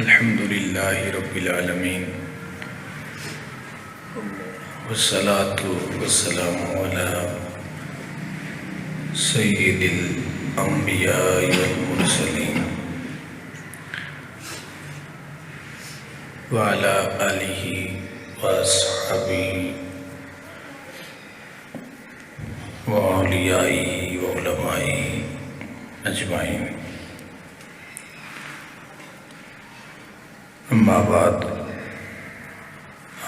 الحمد للہ رب العالمین والصلاة والسلام علی سید الانبیاء والمرسلین وعلی آلہ واصحابہ واولیائہ وعلمائہ اجمعین، اما بعد،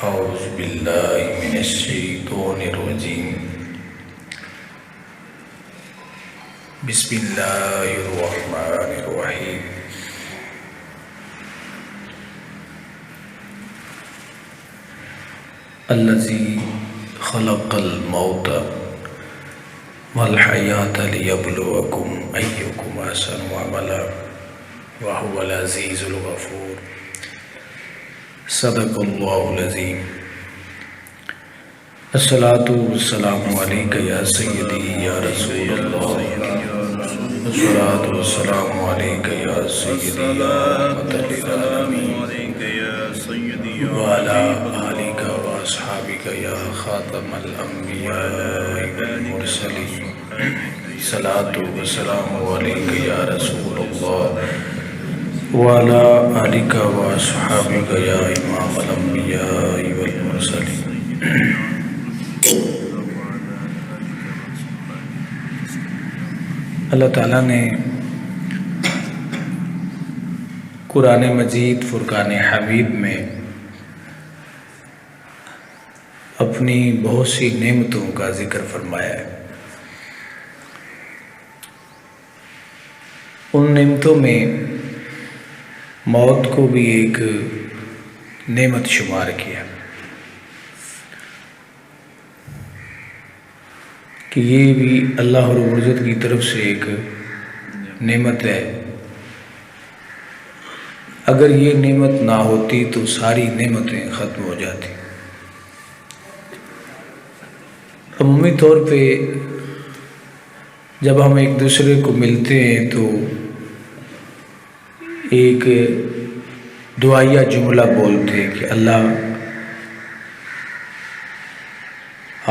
اعوذ باللہ من الشیطان الرجیم، بسم اللہ الرحمن الرحیم۔ الذی خلق الموت والحیاة لیبلوکم ایکم احسن عملا وہو العزیز الغفور۔ صدق اللہ العظیم۔ الصلاة والسلام علیکہ یا سیدی یا رسول اللہ، الصلاة والسلام علیکہ یا سیدی یا رحمت للعالمین، وعلی آلکہ واصحابکہ یا خاتم الانبیاء والمرسلین۔ الصلاة والسلام علیکہ یا رسول اللہ، وعلی آلکہ واصحابکہ یا امام الانبیاء والمرسلین۔ اللہ تعالیٰ نے قرآن مجید فرقان حمید میں اپنی بہت سی نعمتوں کا ذکر فرمایا ہے۔ ان نعمتوں میں موت کو بھی ایک نعمت شمار کیا کہ یہ بھی اللہ رب العزت کی طرف سے ایک نعمت ہے، اگر یہ نعمت نہ ہوتی تو ساری نعمتیں ختم ہو جاتی۔ عمومی طور پہ جب ہم ایک دوسرے کو ملتے ہیں تو ایک دعائیہ جملہ بولتے ہیں کہ اللہ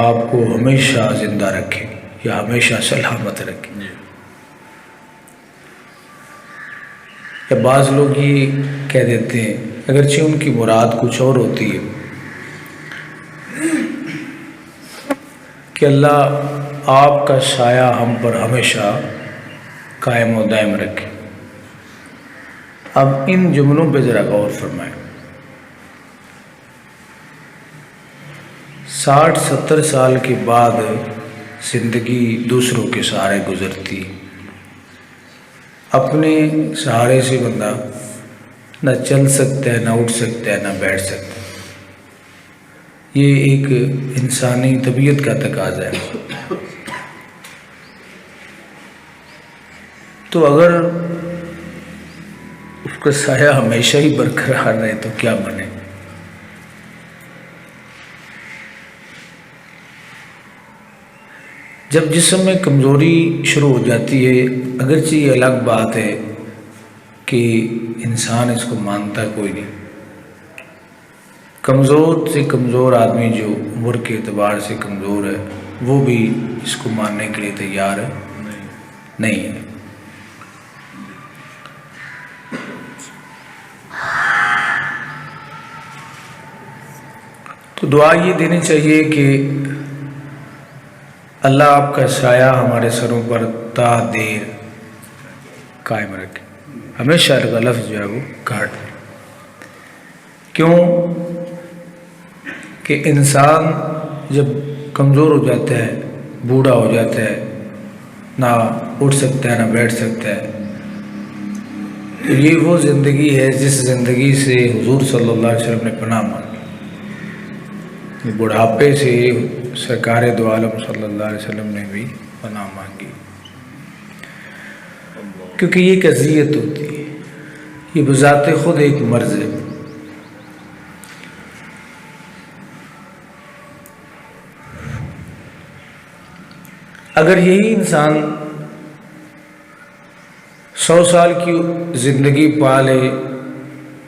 آپ کو ہمیشہ زندہ رکھے یا ہمیشہ سلامت رکھے۔ یا بعض لوگ یہ کہہ دیتے ہیں، اگرچہ ان کی مراد کچھ اور ہوتی ہے، کہ اللہ آپ کا سایہ ہم پر ہمیشہ قائم و دائم رکھے۔ اب ان جملوں پہ ذرا غور فرمائیں۔ 60-70 سال کے بعد زندگی دوسروں کے سہارے گزرتی، اپنے سہارے سے بندہ نہ چل سکتا ہے، نہ اٹھ سکتا ہے، نہ بیٹھ سکتا ہے۔ یہ ایک انسانی طبیعت کا تقاضا ہے۔ تو اگر اس کا سایہ ہمیشہ ہی برقرار رہے تو کیا بنے؟ جب جسم میں کمزوری شروع ہو جاتی ہے، اگرچہ یہ الگ بات ہے کہ انسان اس کو مانتا کوئی نہیں، کمزور سے کمزور آدمی جو عمر کے اعتبار سے کمزور ہے وہ بھی اس کو ماننے کے لیے تیار نہیں ہے۔ تو دعا یہ دینی چاہیے کہ اللہ آپ کا سایہ ہمارے سروں پر تا دیر قائم رکھے۔ ہمیشہ کا لفظ جو ہے وہ کاٹ دے۔ کیوں کہ انسان جب کمزور ہو جاتا ہے، بوڑھا ہو جاتا ہے، نہ اٹھ سکتا ہے، نہ بیٹھ سکتا ہے، تو یہ وہ زندگی ہے جس زندگی سے حضور صلی اللہ علیہ وسلم نے پناہ مانگی۔ بڑھاپے سے سرکار دو عالم صلی اللہ علیہ وسلم نے بھی پناہ مانگی، کیونکہ یہ ایک اذیت ہوتی ہے، یہ بذات خود ایک مرض ہے۔ اگر یہی انسان 100 سال کی زندگی پا لے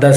10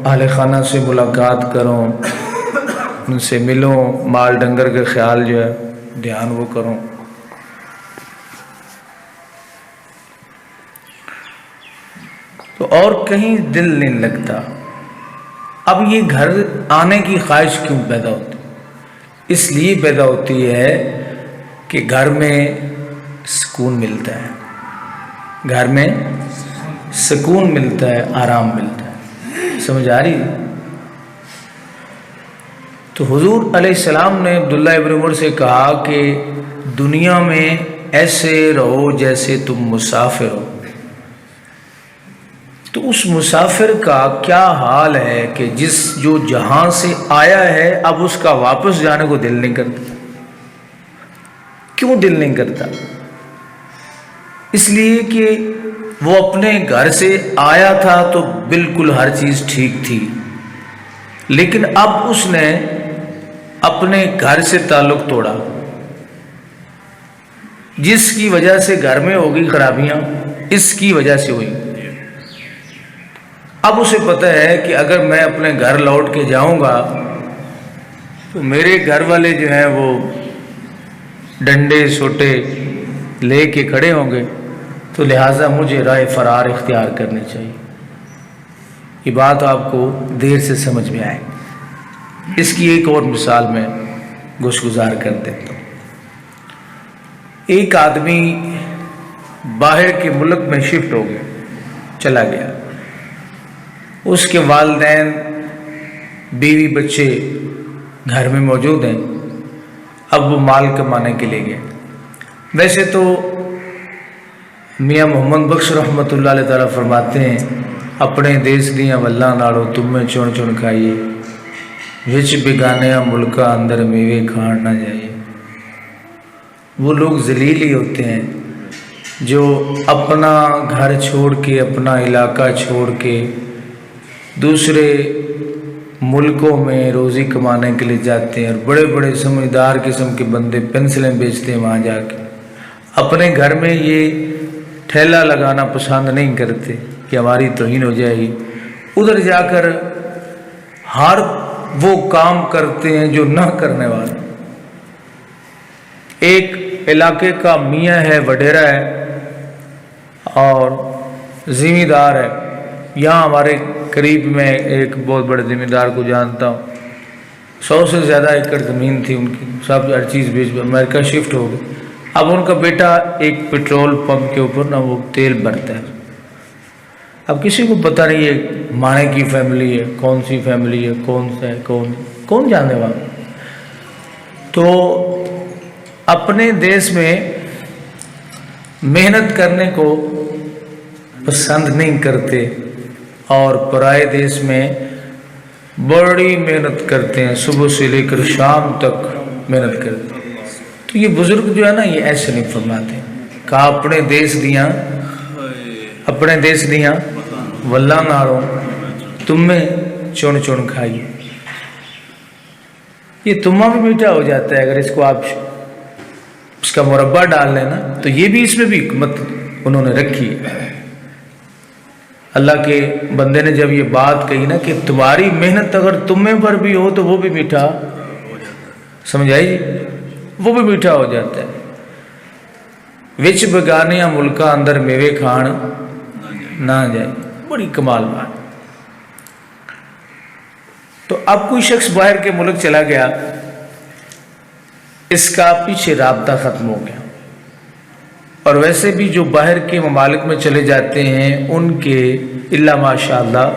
اہل خانہ سے ملاقات کروں، ان سے ملوں، مال ڈنگر کا خیال جو ہے دھیان وہ کروں۔ تو اور کہیں دل نہیں لگتا۔ اب یہ گھر آنے کی خواہش کیوں پیدا ہوتی؟ اس لیے پیدا ہوتی ہے کہ گھر میں سکون ملتا ہے، گھر میں سکون ملتا ہے، آرام ملتا ہے۔ سمجھ آ رہی ہے؟ تو حضور علیہ السلام نے عبداللہ ابن عمر سے کہا کہ دنیا میں ایسے رہو جیسے تم مسافر ہو۔ تو اس مسافر کا کیا حال ہے کہ جو جہاں سے آیا ہے اب اس کا واپس جانے کو دل نہیں کرتا۔ کیوں دل نہیں کرتا؟ اس لیے کہ وہ اپنے گھر سے آیا تھا تو بالکل ہر چیز ٹھیک تھی، لیکن اب اس نے اپنے گھر سے تعلق توڑا، جس کی وجہ سے گھر میں ہو گئی خرابیاں، اس کی وجہ سے ہوئی۔ اب اسے پتہ ہے کہ اگر میں اپنے گھر لوٹ کے جاؤں گا تو میرے گھر والے جو ہیں وہ ڈنڈے سوٹے لے کے کھڑے ہوں گے، تو لہٰذا مجھے راہ فرار اختیار کرنی چاہیے۔ یہ بات آپ کو دیر سے سمجھ میں آئے۔ اس کی ایک اور مثال میں گزار کر دیتا ہوں۔ ایک آدمی باہر کے ملک میں شفٹ ہو گیا، چلا گیا، اس کے والدین بیوی بچے گھر میں موجود ہیں، اب وہ مال کمانے کے لیے گئے۔ ویسے تو میاں محمد بخش رحمۃ اللہ علیہ تعالیٰ فرماتے ہیں اپنے دیس دیاں ولّاں نالو تم میں چن چن کھائیے، وچ بگانیاں ملکا اندر میوے کھان نہ جائیے۔ وہ لوگ ذلیل ہی ہوتے ہیں جو اپنا گھر چھوڑ کے، اپنا علاقہ چھوڑ کے دوسرے ملکوں میں روزی کمانے کے لیے جاتے ہیں، اور بڑے بڑے سمجھدار قسم کے بندے پینسلیں بیچتے ہیں وہاں جا کے۔ اپنے گھر میں یہ ٹھیلا لگانا پسند نہیں کرتے کہ ہماری توہین ہو جائے گی، ادھر جا کر ہر وہ کام کرتے ہیں جو نہ کرنے والے۔ ایک علاقے کا میاں ہے، وڈیرا ہے اور ذمہ دار ہے۔ یہاں ہمارے قریب میں ایک بہت بڑے ذمہ دار کو جانتا ہوں، 100 سے زیادہ ایکڑ زمین تھی ان کی، سب ہر چیز بیچ امریکہ شفٹ ہو گئی۔ اب ان کا بیٹا ایک پیٹرول پمپ کے اوپر وہ تیل بھرتا ہے۔ اب کسی کو پتہ نہیں ہے مانے کی فیملی ہے، کون سی فیملی ہے، کون سا ہے، کون جانے والا۔ تو اپنے دیس میں محنت کرنے کو پسند نہیں کرتے اور پرائے دیس میں بڑی محنت کرتے ہیں، صبح سے لے کر شام تک محنت کرتے ہیں۔ تو یہ بزرگ جو ہے نا یہ ایسے نہیں فرماتے، کہا اپنے دیس دیاں ولّاں نالوں تم میں چن چن کھائیے۔ یہ تمہ بھی میٹھا ہو جاتا ہے اگر اس کو آپ اس کا مربع ڈال لینا، تو یہ بھی اس میں بھی حکمت انہوں نے رکھی ہے۔ اللہ کے بندے نے جب یہ بات کہی نا کہ تمہاری محنت اگر تمہیں پر بھی ہو تو وہ بھی میٹھا سمجھ آئی، وہ بھی میٹھا ہو جاتا ہے۔ وچ بگانیاں ملکا اندر میوے کھان نہ جائے، بڑی کمال بات۔ تو اب کوئی شخص باہر کے ملک چلا گیا، اس کا پیچھے رابطہ ختم ہو گیا، اور ویسے بھی جو باہر کے ممالک میں چلے جاتے ہیں ان کے الا ماشاء اللہ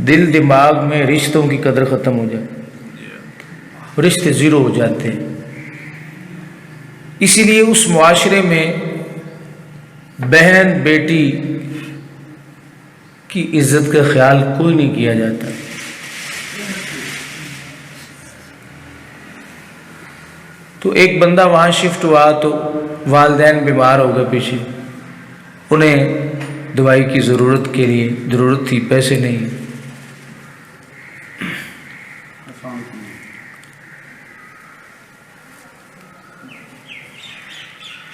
دل دماغ میں رشتوں کی قدر ختم ہو جاتی، رشتے زیرو ہو جاتے ہیں۔ اسی لیے اس معاشرے میں بہن بیٹی کی عزت کا خیال کوئی نہیں کیا جاتا۔ تو ایک بندہ وہاں شفٹ ہوا تو والدین بیمار ہو گئے پیچھے، انہیں دوائی کی ضرورت تھی، پیسے نہیں۔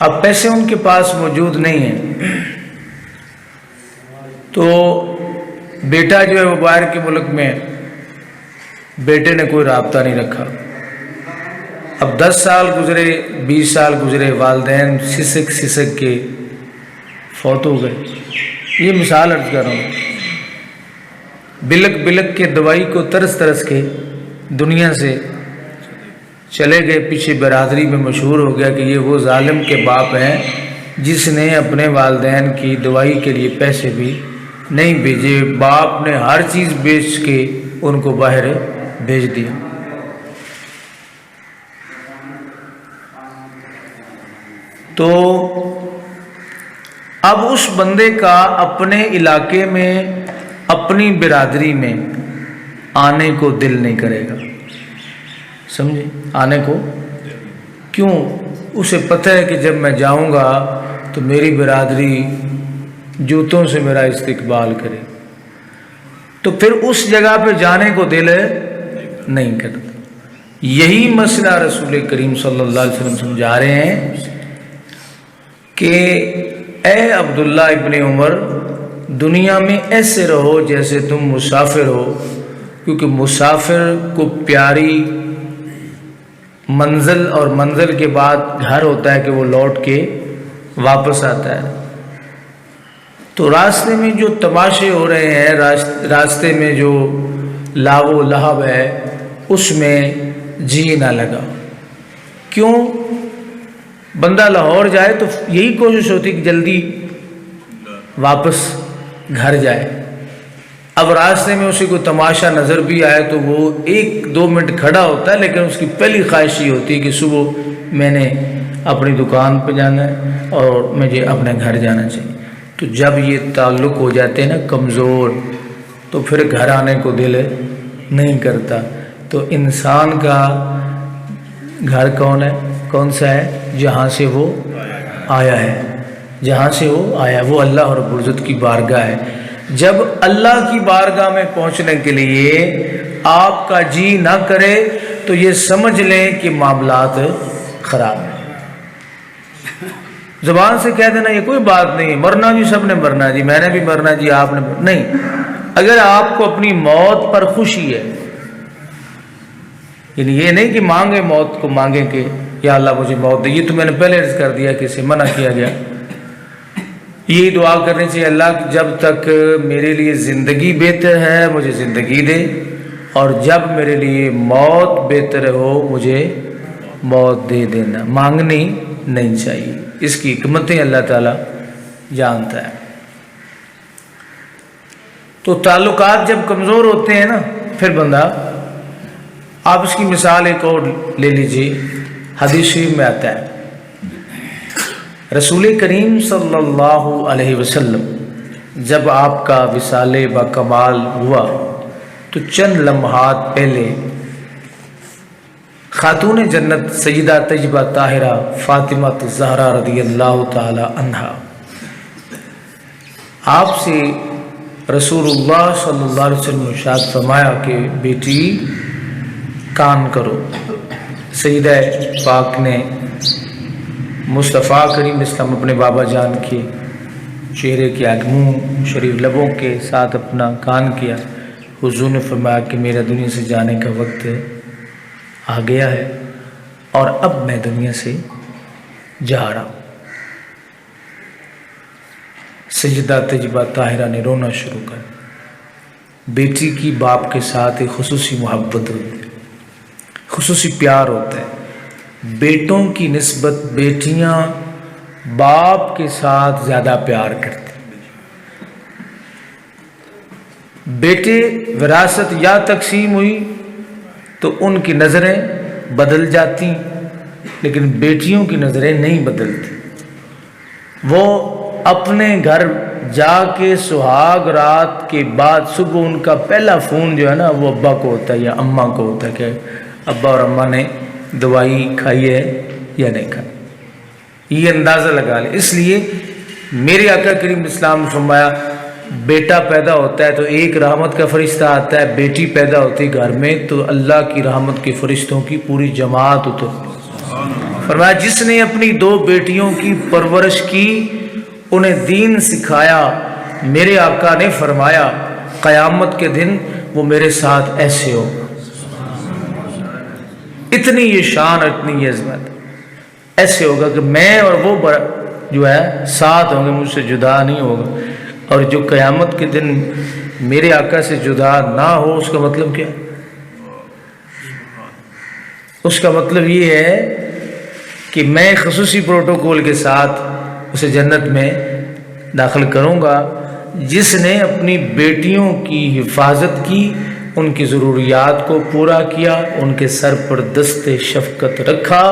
اب پیسے ان کے پاس موجود نہیں ہیں، تو بیٹا جو ہے وہ باہر کے ملک میں ہے، بیٹے نے کوئی رابطہ نہیں رکھا. اب 10 سال گزرے، 20 سال گزرے، والدین سسک کے فوت ہو گئے. یہ مثال عرض کر رہا ہوں. بلک کے دوائی کو ترس کے دنیا سے چلے گئے. پیچھے برادری میں مشہور ہو گیا کہ یہ وہ ظالم کے باپ ہیں جس نے اپنے والدین کی دوائی کے لیے پیسے بھی نہیں بھیجے. باپ نے ہر چیز بیچ کے ان کو باہر بھیج دیا. تو اب اس بندے کا اپنے علاقے میں، اپنی برادری میں آنے کو دل نہیں کرے گا. سمجھے؟ آنے کو کیوں؟ اسے پتہ ہے کہ جب میں جاؤں گا تو میری برادری جوتوں سے میرا استقبال کرے. تو پھر اس جگہ پہ جانے کو دل نہیں کرتا. یہی مسئلہ رسول کریم صلی اللہ علیہ وسلم سمجھا رہے ہیں کہ اے عبداللہ ابن عمر، دنیا میں ایسے رہو جیسے تم مسافر ہو، کیونکہ مسافر کو پیاری منزل اور منزل کے بعد گھر ہوتا ہے کہ وہ لوٹ کے واپس آتا ہے. تو راستے میں جو تماشے ہو رہے ہیں، راستے میں جو لاو و لہب ہے، اس میں جی نہ لگا. کیوں؟ بندہ لاہور جائے تو یہی کوشش ہوتی کہ جلدی واپس گھر جائے. اب راستے میں اسی کو تماشا نظر بھی آئے تو وہ 1-2 منٹ کھڑا ہوتا ہے، لیکن اس کی پہلی خواہش یہ ہوتی ہے کہ صبح میں نے اپنی دکان پہ جانا ہے اور مجھے اپنے گھر جانا چاہیے. تو جب یہ تعلق ہو جاتے ہیں نا کمزور، تو پھر گھر آنے کو دل نہیں کرتا. تو انسان کا گھر کون سا ہے؟ جہاں سے وہ آیا ہے. جہاں سے وہ آیا وہ اللہ رب العزت کی بارگاہ ہے. جب اللہ کی بارگاہ میں پہنچنے کے لیے آپ کا جی نہ کرے تو یہ سمجھ لیں کہ معاملات خراب ہیں. زبان سے کہہ دینا یہ کوئی بات نہیں، مرنا جی سب نے مرنا جی، میں نے بھی مرنا جی، آپ نے نہیں. اگر آپ کو اپنی موت پر خوشی ہے، یعنی یہ نہیں کہ مانگے موت کو، مانگے کہ یا اللہ مجھے موت دے. یہ تو میں نے پہلے عرض کر دیا کہ اسے منع کیا گیا. یہی دعا کرنی چاہیے، اللہ جب تک میرے لیے زندگی بہتر ہے مجھے زندگی دے، اور جب میرے لیے موت بہتر ہو مجھے موت دے دینا. مانگنی نہیں چاہیے. اس کی حکمتیں اللہ تعالیٰ جانتا ہے. تو تعلقات جب کمزور ہوتے ہیں نا، پھر بندہ، آپ اس کی مثال ایک اور لے لیجیے. حدیث شریف میں آتا ہے رسول کریم صلی اللہ علیہ وسلم جب آپ کا وصال با کمال ہوا تو چند لمحات پہلے خاتون جنت سیدہ طیبہ طاہرہ فاطمہ الزہرا رضی اللہ تعالی عنہا، آپ سے رسول اللہ صلی اللہ علیہ وسلم نے ارشاد فرمایا کہ بیٹی کان کرو. سیدہ پاک نے مصطفیٰ کریم اسلام اپنے بابا جان کے چہرے کے منہ شریف لبوں کے ساتھ اپنا کان کیا. حضور نے فرمایا کہ میرا دنیا سے جانے کا وقت آ گیا ہے اور اب میں دنیا سے جا رہا ہوں. سیدہ طیبہ طاہرہ نے رونا شروع کر. بیٹی کی باپ کے ساتھ ایک خصوصی محبت ہوتی ہے، خصوصی پیار ہوتا ہے. بیٹوں کی نسبت بیٹیاں باپ کے ساتھ زیادہ پیار کرتی. بیٹے وراثت یا تقسیم ہوئی تو ان کی نظریں بدل جاتی، لیکن بیٹیوں کی نظریں نہیں بدلتی. وہ اپنے گھر جا کے سہاگ رات کے بعد صبح ان کا پہلا فون جو ہے نا وہ ابا کو ہوتا ہے یا اماں کو ہوتا ہے کہ ابا اور اماں نے دوائی کھائی ہے یا نہیں کھائی. یہ اندازہ لگا لے. اس لیے میرے آقا کریم اسلام نے فرمایا بیٹا پیدا ہوتا ہے تو ایک رحمت کا فرشتہ آتا ہے، بیٹی پیدا ہوتی ہے گھر میں تو اللہ کی رحمت کے فرشتوں کی پوری جماعت اترتی. فرمایا جس نے اپنی 2 بیٹیوں کی پرورش کی، انہیں دین سکھایا، میرے آقا نے فرمایا قیامت کے دن وہ میرے ساتھ ایسے ہوگا. اتنی یہ شان اور اتنی یہ عظمت, ایسے ہوگا کہ میں اور وہ جو ہے ساتھ ہوں گے, مجھ سے جدا نہیں ہوگا. اور جو قیامت کے دن میرے آقا سے جدا نہ ہو, اس کا مطلب کیا ہے؟ اس کا مطلب یہ ہے کہ میں خصوصی پروٹوکول کے ساتھ اسے جنت میں داخل کروں گا جس نے اپنی بیٹیوں کی حفاظت کی, ان کی ضروریات کو پورا کیا, ان کے سر پر دست شفقت رکھا,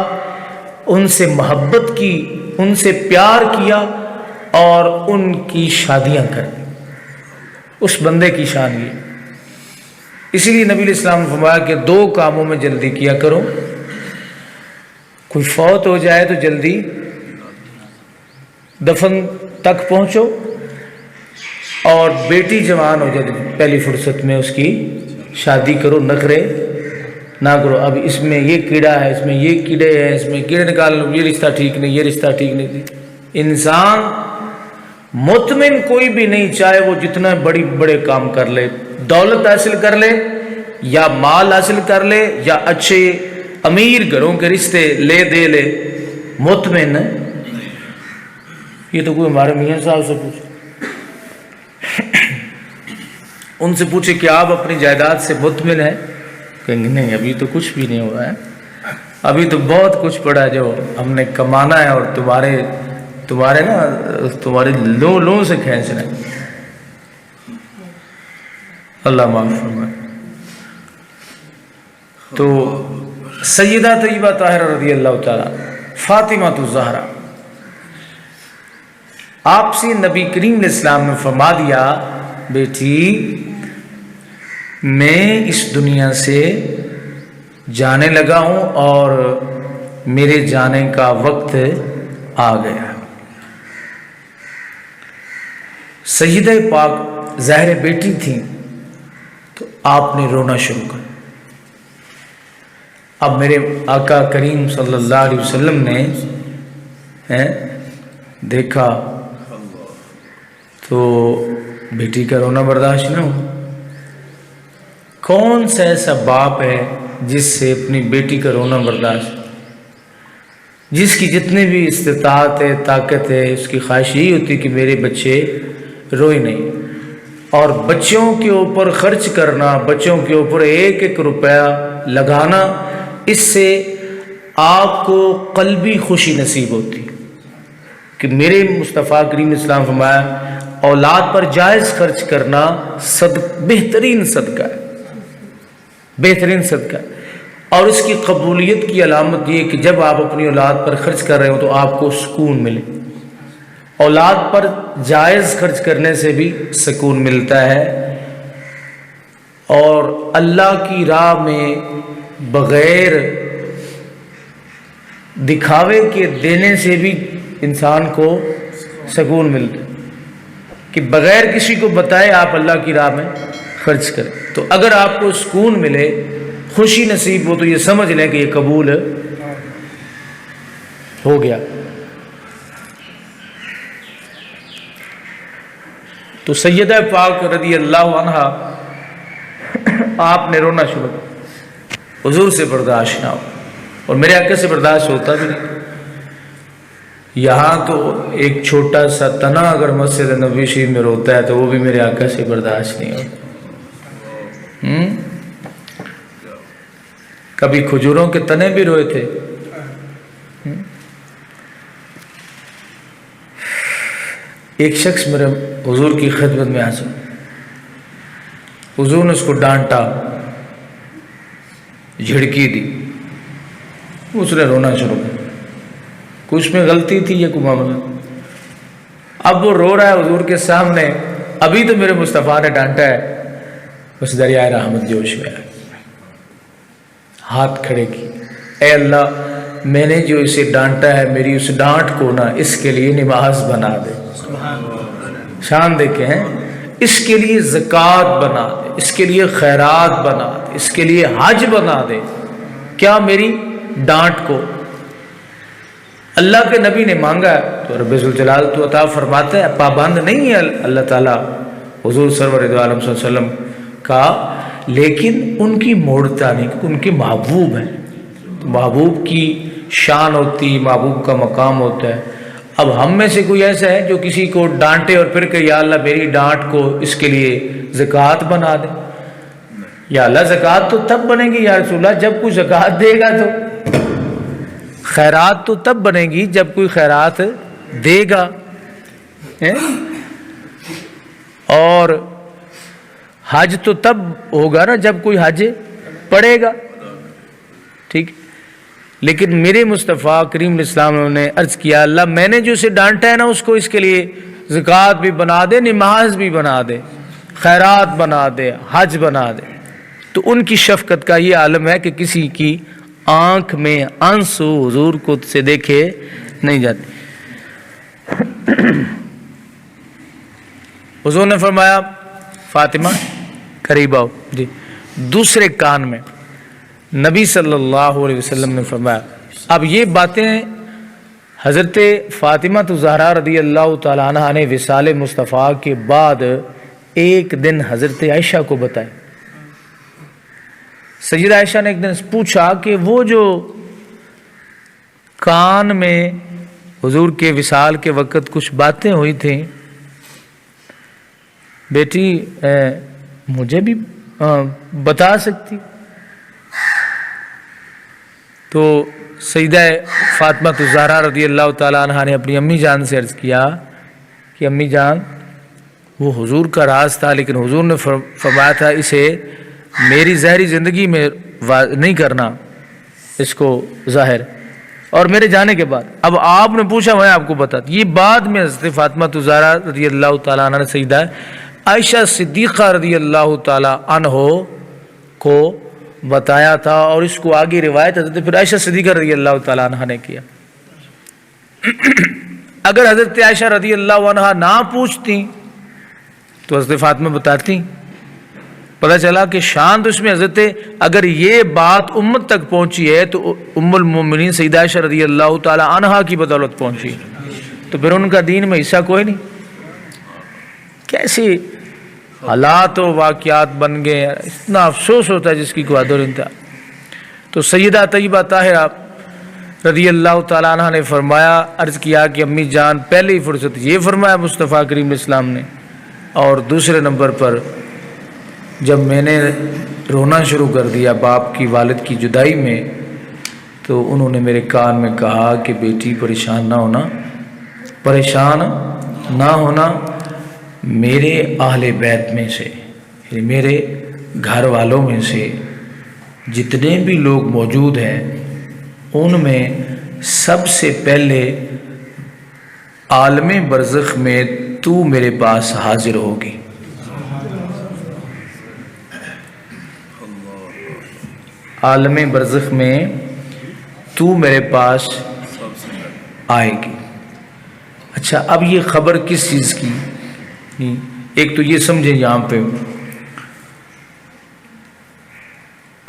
ان سے محبت کی, ان سے پیار کیا اور ان کی شادیاں کر دی. اس بندے کی شان یہ. اسی لیے نبی علیہ السلام نے فرمایا کہ 2 کاموں میں جلدی کیا کرو. کوئی فوت ہو جائے تو جلدی دفن تک پہنچو, اور بیٹی جوان ہو جائے تو پہلی فرصت میں اس کی شادی کرو. نخرے نہ کرو, اب اس میں یہ کیڑا ہے, اس میں یہ کیڑے ہیں, اس میں کیڑے نکال لو, یہ رشتہ ٹھیک نہیں, یہ رشتہ ٹھیک نہیں. انسان مطمئن کوئی بھی نہیں, چاہے وہ جتنا بڑے کام کر لے, دولت حاصل کر لے یا مال حاصل کر لے یا اچھے امیر گھروں کے رشتے لے دے لے, مطمئن. یہ تو کوئی ہمارے میاں صاحب سے پوچھے, ان سے پوچھے کہ آپ اپنی جائیداد سے مطمئن ہیں؟ کہیں گے نہیں, ابھی تو کچھ بھی نہیں ہوا ہے, ابھی تو بہت کچھ پڑا ہے جو ہم نے کمانا ہے, اور تمہارے لوں سے کھینچنا ہے. اللہ معاف فرمائے. تو سیدہ طیبہ طاہرہ رضی اللہ تعالیٰ, فاطمہ الزہرا, آپ سے نبی کریم علیہ السلام نے فرما دیا, بیٹی میں اس دنیا سے جانے لگا ہوں اور میرے جانے کا وقت آ گیا. سیدہ پاک ظاہر بیٹی تھی تو آپ نے رونا شروع کر. اب میرے آقا کریم صلی اللہ علیہ وسلم نے دیکھا تو بیٹی کا رونا برداشت نہ ہو. کون سا ایسا باپ ہے جس سے اپنی بیٹی کا رونا برداشت, جس کی جتنی بھی استطاعت ہے, طاقت ہے, اس کی خواہش یہی ہوتی کہ میرے بچے روئے نہیں. اور بچوں کے اوپر خرچ کرنا, بچوں کے اوپر 1-1 روپیہ لگانا, اس سے آپ کو قلبی خوشی نصیب ہوتی کہ میرے مصطفیٰ کریم اسلام فرمایا اولاد پر جائز خرچ کرنا بہترین صدقہ ہے, بہترین صدقہ ہے. اور اس کی قبولیت کی علامت یہ کہ جب آپ اپنی اولاد پر خرچ کر رہے ہو تو آپ کو سکون ملے. اولاد پر جائز خرچ کرنے سے بھی سکون ملتا ہے, اور اللہ کی راہ میں بغیر دکھاوے کے دینے سے بھی انسان کو سکون ملتا ہے کہ بغیر کسی کو بتائے آپ اللہ کی راہ میں خرچ کریں. تو اگر آپ کو سکون ملے, خوشی نصیب ہو, تو یہ سمجھ لیں کہ یہ قبول ہو گیا. تو سیدہ پاک رضی اللہ عنہا آپ نے رونا شروع کیا. حضور سے برداشت نہ ہو, اور میرے آقا سے برداشت ہوتا بھی نہیں. یہاں تو ایک چھوٹا سا تنا اگر مسجد نبوی شریف میں روتا ہے تو وہ بھی میرے آقا سے برداشت نہیں ہوتا. کبھی کھجوروں کے تنے بھی روئے تھے. ایک شخص میرے حضور کی خدمت میں حاضر, حضور نے اس کو ڈانٹا, جھڑکی دی, اس نے رونا شروع کیا. کچھ میں غلطی تھی یا کوئی معاملہ. اب وہ رو رہا ہے حضور کے سامنے, ابھی تو میرے مصطفیٰ نے ڈانٹا ہے. اس دریائے رحمت جوش میں آئے, ہاتھ کھڑے کی, اے اللہ میں نے جو اسے ڈانٹا ہے میری اس ڈانٹ کو نہ اس کے لیے نماز بنا دے. شان دیکھیں, اس کے لیے زکوٰۃ بنا دے, اس کے لیے خیرات بنا دے, اس کے لیے حج بنا دے. کیا میری ڈانٹ کو اللہ کے نبی نے مانگا ہے تو رب ذوالجلال تو عطا فرماتے ہیں. پابند نہیں ہے اللہ تعالیٰ حضور سرور دو عالم صلی اللہ علیہ وسلم کا، لیکن ان کی موڑتا نہیں، کیونکہ ان کے محبوب ہیں، محبوب کی شان ہوتی، محبوب کا مقام ہوتا ہے۔ اب ہم میں سے کوئی ایسا ہے جو کسی کو ڈانٹے اور پھر کہ یا اللہ میری ڈانٹ کو اس کے لیے زکوٰۃ بنا دے؟ یا اللہ زکوٰۃ تو تب بنے گی یا رسول اللہ جب کوئی زکوٰۃ دے گا، تو خیرات تو تب بنے گی جب کوئی خیرات دے گا، اور حج تو تب ہوگا نا جب کوئی حج پڑے گا، ٹھیک۔ لیکن میرے مصطفیٰ کریم علیہ السلام نے عرض کیا اللہ میں نے جو اسے ڈانٹا ہے نا اس کو اس کے لیے زکوٰۃ بھی بنا دے، نماز بھی بنا دے، خیرات بنا دے، حج بنا دے۔ تو ان کی شفقت کا یہ عالم ہے کہ کسی کی آنکھ میں آنسو حضور کو سے دیکھے نہیں جاتے۔ حضور نے فرمایا فاطمہ قریب آؤ جی۔ دوسرے کان میں نبی صلی اللہ علیہ وسلم نے فرمایا، اب یہ باتیں حضرت فاطمہ زہرا رضی اللہ تعالیٰ عنہ نے وصال مصطفیٰ کے بعد ایک دن حضرت عائشہ کو بتائی۔ سیدہ عائشہ نے ایک دن پوچھا کہ وہ جو کان میں حضور کے وصال کے وقت کچھ باتیں ہوئی تھیں، بیٹی مجھے بھی بتا سکتی؟ تو سیدہ فاطمہ الزہرا رضی اللہ تعالیٰ عنہ نے اپنی امی جان سے عرض کیا کہ امی جان وہ حضور کا راز تھا، لیکن حضور نے فرمایا تھا اسے میری ظاہری زندگی میں نہیں کرنا اس کو ظاہر، اور میرے جانے کے بعد اب آپ نے پوچھا میں آپ کو بتا۔ یہ بعد میں حضرت فاطمہ الزہرا رضی اللہ تعالیٰ عنہ نے سیدہ عائشہ صدیقہ رضی اللہ تعالیٰ عنہ کو بتایا تھا، اور اس کو آگے روایت حضرت پھر عائشہ صدیقہ رضی اللہ تعالیٰ عنہ نے کیا۔ اگر حضرت عائشہ رضی اللہ عنہ نہ پوچھتی تو حضرت فاطمہ بتاتی، پتہ چلا کہ شان تو اس میں حضرت، اگر یہ بات امت تک پہنچی ہے تو ام المومنین سیدہ عائشہ رضی اللہ تعالیٰ عنہ کی بدولت پہنچی، تو پھر ان کا دین میں حصہ کوئی نہیں۔ کیسی حالات و واقعات بن گئے، اتنا افسوس ہوتا ہے جس کی کوئی حد اور انتہا۔ تو سیدہ طیبہ طاہرہ رضی اللہ تعالیٰ عنہ نے فرمایا، عرض کیا کہ امی جان پہلی فرصت یہ فرمایا مصطفیٰ کریم علیہ السلام نے، اور دوسرے نمبر پر جب میں نے رونا شروع کر دیا باپ کی والد کی جدائی میں، تو انہوں نے میرے کان میں کہا کہ بیٹی پریشان نہ ہونا، پریشان نہ ہونا، میرے اہل بیت میں سے یعنی میرے گھر والوں میں سے جتنے بھی لوگ موجود ہیں ان میں سب سے پہلے عالم برزخ میں تو میرے پاس حاضر ہوگی۔ عالم برزخ میں تو میرے پاس آئے گی۔ اچھا اب یہ خبر کس چیز کی؟ ایک تو یہ سمجھیں یہاں پہ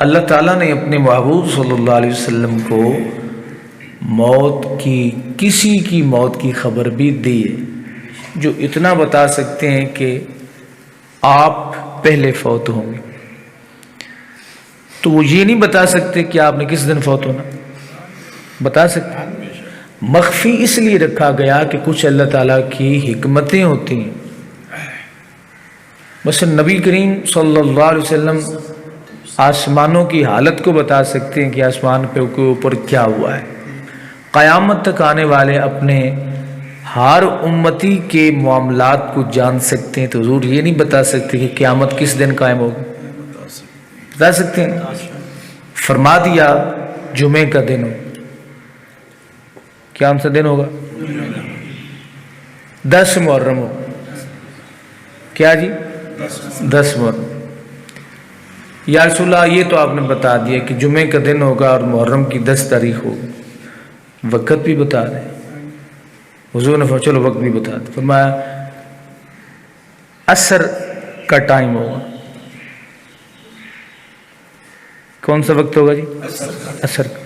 اللہ تعالیٰ نے اپنے محبوب صلی اللہ علیہ وسلم کو موت کی، کسی کی موت کی خبر بھی دی ہے، جو اتنا بتا سکتے ہیں کہ آپ پہلے فوت ہوں گے، تو وہ یہ نہیں بتا سکتے کہ آپ نے کس دن فوت ہونا، بتا سکتے مخفی اس لیے رکھا گیا کہ کچھ اللہ تعالیٰ کی حکمتیں ہوتی ہیں۔ مثلا نبی کریم صلی اللہ علیہ وسلم آسمانوں کی حالت کو بتا سکتے ہیں کہ آسمان پہ کے اوپر کیا ہوا ہے، قیامت تک آنے والے اپنے ہر امتی کے معاملات کو جان سکتے ہیں، تو حضور یہ نہیں بتا سکتے کہ قیامت کس دن قائم ہوگی، بتا سکتے ہیں؟ فرما دیا جمعے کا دن ہو، کیا سا دن ہوگا؟ 10 محرم ہو، کیا جی 10 محرم۔ یا رسول اللہ یہ تو آپ نے بتا دیا کہ جمعے کا دن ہوگا اور محرم کی 10 تاریخ ہوگی، وقت بھی بتا دیں۔ حضور نے فرمایا چلو وقت بھی بتا دیں، فرمایا عصر کا ٹائم ہوگا۔ کون سا وقت ہوگا جی؟ عصر کا۔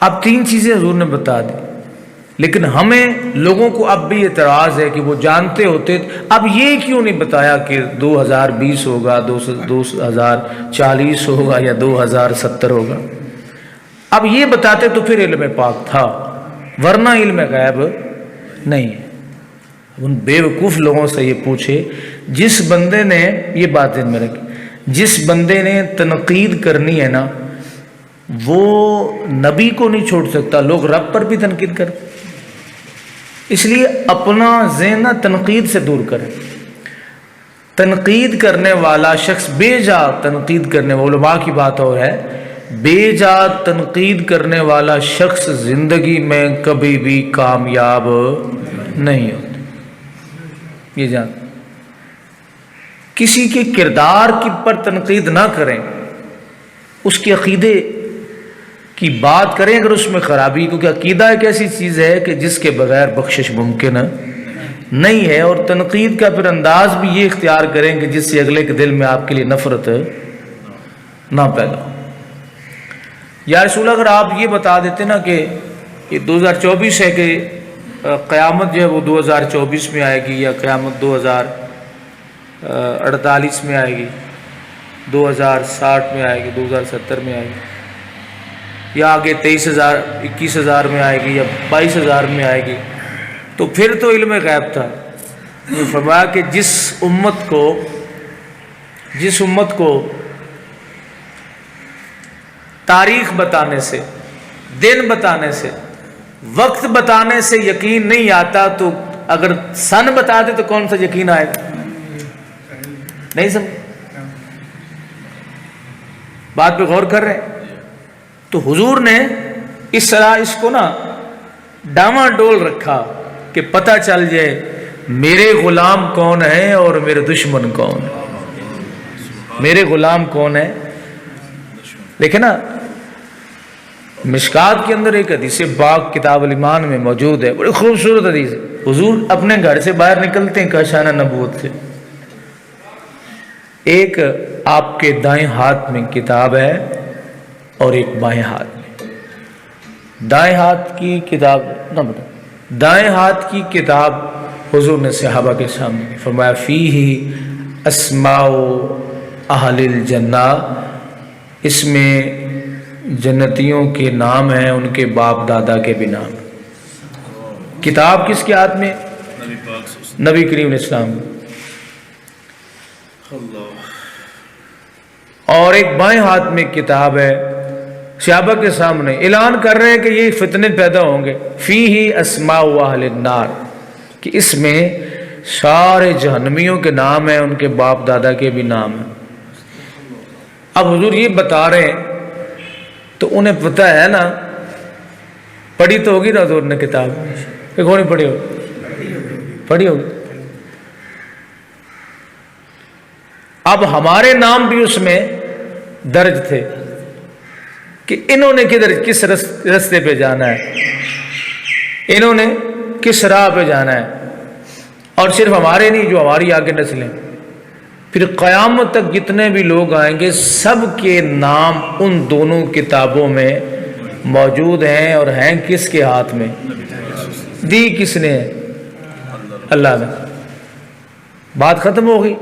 اب 3 چیزیں حضور نے بتا دی، لیکن ہمیں لوگوں کو اب بھی اعتراض ہے کہ وہ جانتے ہوتے اب یہ کیوں نہیں بتایا کہ 2020 ہوگا، 2040 ہوگا یا 2070 ہوگا. اب یہ بتاتے تو پھر علم پاک تھا، ورنہ علم غیب نہیں ہے. ان بیوقوف لوگوں سے یہ پوچھے، جس بندے نے، یہ بات ذہن میں رکھی، جس بندے نے تنقید کرنی ہے نا وہ نبی کو نہیں چھوڑ سکتا. لوگ رب پر بھی تنقید کرتے، اس لیے اپنا ذہن تنقید سے دور کریں. تنقید کرنے والا شخص بے جا تنقید کرنے والا، علماء کی بات اور ہے، بے جا تنقید کرنے والا شخص زندگی میں کبھی بھی کامیاب نہیں ہوتا. یہ جان، کسی کے کردار کی پر تنقید نہ کریں، اس کے عقیدے کی بات کریں اگر اس میں خرابی، کیونکہ عقیدہ ایک ایسی چیز ہے کہ جس کے بغیر بخشش ممکن نہیں ہے. اور تنقید کا پھر انداز بھی یہ اختیار کریں کہ جس سے اگلے کے دل میں آپ کے لیے نفرت نہ پیدا ہو. یا رسول اللہ، اگر آپ یہ بتا دیتے نا کہ یہ 2024 ہے کہ قیامت جو ہے وہ 2024 میں آئے گی، یا قیامت 2048 میں آئے گی، 2060 میں آئے گی، 2070 میں آئے گی، یا آگے 23,000 21,000 میں آئے گی، یا 22,000 میں آئے گی، تو پھر تو علم غیب تھا. فرمایا کہ جس امت کو تاریخ بتانے سے، دن بتانے سے، وقت بتانے سے یقین نہیں آتا، تو اگر سن بتا دے تو کون سا یقین آئے گا؟ نہیں سمجھ بات پہ غور کر رہے ہیں. تو حضور نے اس طرح اس کو نا ڈاما ڈول رکھا کہ پتہ چل جائے میرے غلام کون ہیں اور میرے دشمن کون ہیں. میرے غلام کون ہے؟ دیکھیں نا، مشکات کے اندر ایک حدیث پاک کتاب الایمان میں موجود ہے، بڑی خوبصورت حدیث ہے. حضور اپنے گھر سے باہر نکلتے ہیں کاشانہ نبوت سے، ایک آپ کے دائیں ہاتھ میں کتاب ہے اور ایک بائیں ہاتھ میں. دائیں ہاتھ کی کتاب نہ بتا، دائیں ہاتھ کی کتاب حضور نے صحابہ کے سامنے فرمایا فیہ اسماء اہل الجنہ، اس میں جنتیوں کے نام ہیں، ان کے باپ دادا کے بھی نام. کتاب کس کے ہاتھ میں؟ نبی کریم علیہ السلام. اور ایک بائیں ہاتھ میں کتاب ہے، صحابہ کے سامنے اعلان کر رہے ہیں کہ یہ فتنے پیدا ہوں گے. فیہ اسماء اہل النار، کہ اس میں سارے جہنمیوں کے نام ہیں، ان کے باپ دادا کے بھی نام ہیں. اب حضور یہ بتا رہے ہیں تو انہیں پتہ ہے نا، پڑھی تو ہوگی نا حضور نے کتاب، کہ کون پڑھی ہوگی؟ پڑھی ہوگی. اب ہمارے نام بھی اس میں درج تھے کہ انہوں نے کس رستے پہ جانا ہے، انہوں نے کس راہ پہ جانا ہے. اور صرف ہمارے نہیں، جو ہماری آگے نسلیں، پھر قیامت تک جتنے بھی لوگ آئیں گے سب کے نام ان دونوں کتابوں میں موجود ہیں. اور ہیں کس کے ہاتھ میں؟ دی کس نے؟ اللہ نے. بات ختم ہو گئی.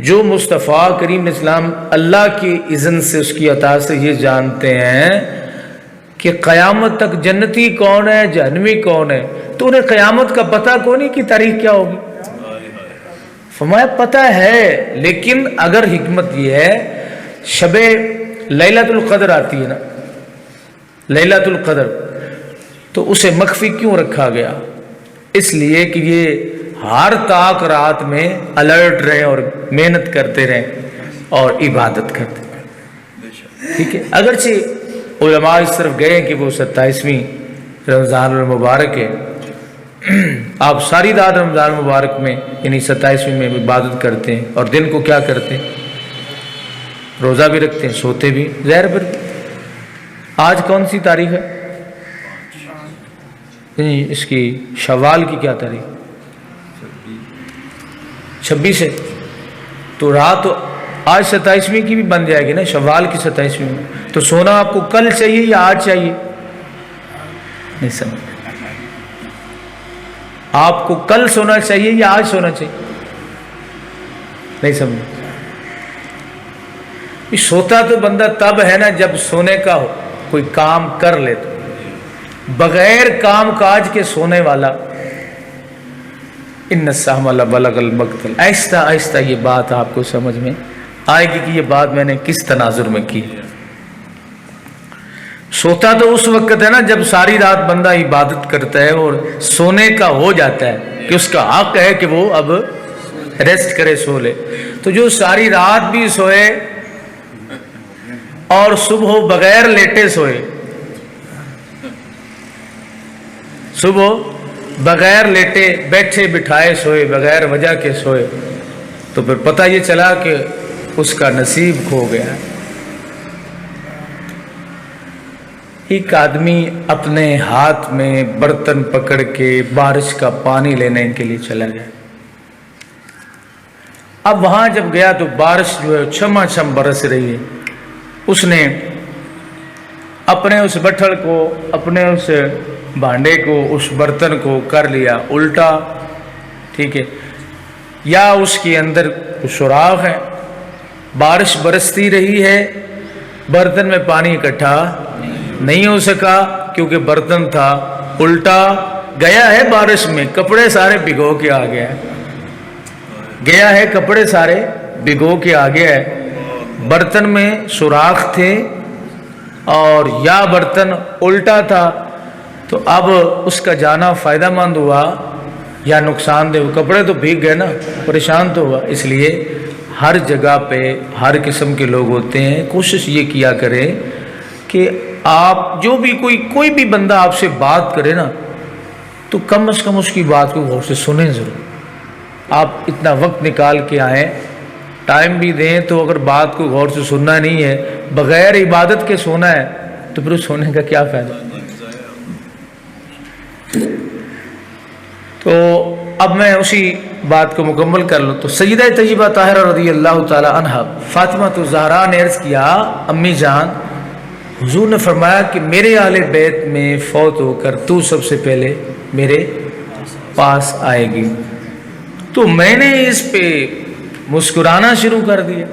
جو مصطفیٰ کریم اسلام اللہ کی اذن سے، اس کی عطا سے یہ جانتے ہیں کہ قیامت تک جنتی کون ہے، جہنمی کون ہے، تو انہیں قیامت کا پتہ کوئی نہیں کہ تاریخ کیا ہوگی. فرمایا پتہ ہے، لیکن اگر حکمت یہ ہے، شب لیلۃ القدر آتی ہے نا، لیلۃ القدر، تو اسے مخفی کیوں رکھا گیا؟ اس لیے کہ یہ ہر طاق رات میں الرٹ رہیں اور محنت کرتے رہیں اور عبادت کرتے رہیں. ٹھیک ہے، اگرچہ علماء اس طرف گئے کہ وہ 27ویں رمضان المبارک ہے، آپ ساری رات رمضان مبارک میں یعنی 27ویں میں عبادت کرتے ہیں، اور دن کو کیا کرتے ہیں؟ روزہ بھی رکھتے ہیں، سوتے بھی. ظاہر پھر آج کون سی تاریخ ہے؟ اس کی شوال کی کیا تاریخ؟ 26 ہے. تو رات آج 27ویں کی بھی بن جائے گی نا، شوال کی 27ویں میں. تو سونا آپ کو کل چاہیے یا آج چاہیے؟ نہیں سمجھ. آپ کو کل سونا چاہیے یا آج سونا چاہیے؟ نہیں سمجھ؟ سوتا تو بندہ تب ہے نا جب سونے کا ہو، کوئی کام کر لے تو، بغیر کام کاج کے سونے والا ان السہم لبلغ المقتل۔ آہستہ آہستہ یہ بات آپ کو سمجھ میں آئے گی کہ یہ بات میں نے کس تناظر میں کی۔ سوتا تو اس وقت ہے نا جب ساری رات بندہ عبادت کرتا ہے اور سونے کا ہو جاتا ہے کہ اس کا حق ہے کہ وہ اب ریسٹ کرے، سو لے۔ تو جو ساری رات بھی سوئے اور صبح بغیر لیٹے سوئے، صبح بغیر لیٹے بیٹھے بٹھائے سوئے، بغیر وجہ کے سوئے، تو پھر پتہ یہ چلا کہ اس کا نصیب کھو گیا۔ ایک آدمی اپنے ہاتھ میں برتن پکڑ کے بارش کا پانی لینے کے لیے چلا گیا۔ اب وہاں جب گیا تو بارش جو ہے چھما چھم برس رہی ہے۔ اس نے اپنے اس بٹھڑ کو، اپنے اس بھانڈے کو، اس برتن کو کر لیا الٹا، ٹھیک ہے، یا اس کے اندر سوراخ ہے، بارش برستی رہی ہے، برتن میں پانی اکٹھا نہیں ہو سکا کیونکہ برتن تھا الٹا، گیا ہے بارش میں، کپڑے سارے بھگو کے آ گیا ہے، گیا ہے کپڑے سارے بھگو کے آ گیا ہے، برتن میں سوراخ تھے اور یا برتن الٹا تھا، تو اب اس کا جانا فائدہ مند ہوا یا نقصان دہ؟ کپڑے تو بھیگ گئے نا، پریشان تو ہوا۔ اس لیے ہر جگہ پہ ہر قسم کے لوگ ہوتے ہیں، کوشش یہ کیا کرے کہ آپ جو بھی کوئی بھی بندہ آپ سے بات کرے نا تو کم از کم اس کی بات کو غور سے سنیں ضرور۔ آپ اتنا وقت نکال کے آئیں، ٹائم بھی دیں، تو اگر بات کو غور سے سننا نہیں ہے، بغیر عبادت کے سونا ہے، تو پھر سونے کا کیا فائدہ؟ تو اب میں اسی بات کو مکمل کر لوں تو سیدہ طیبہ طاہرہ رضی اللہ تعالی عنہا فاطمہ الزہرا نے عرض کیا، امی جان، حضور نے فرمایا کہ میرے اہل بیت میں فوت ہو کر تو سب سے پہلے میرے پاس آئے گی۔ تو میں نے اس پہ مسکرانا شروع کر دیا۔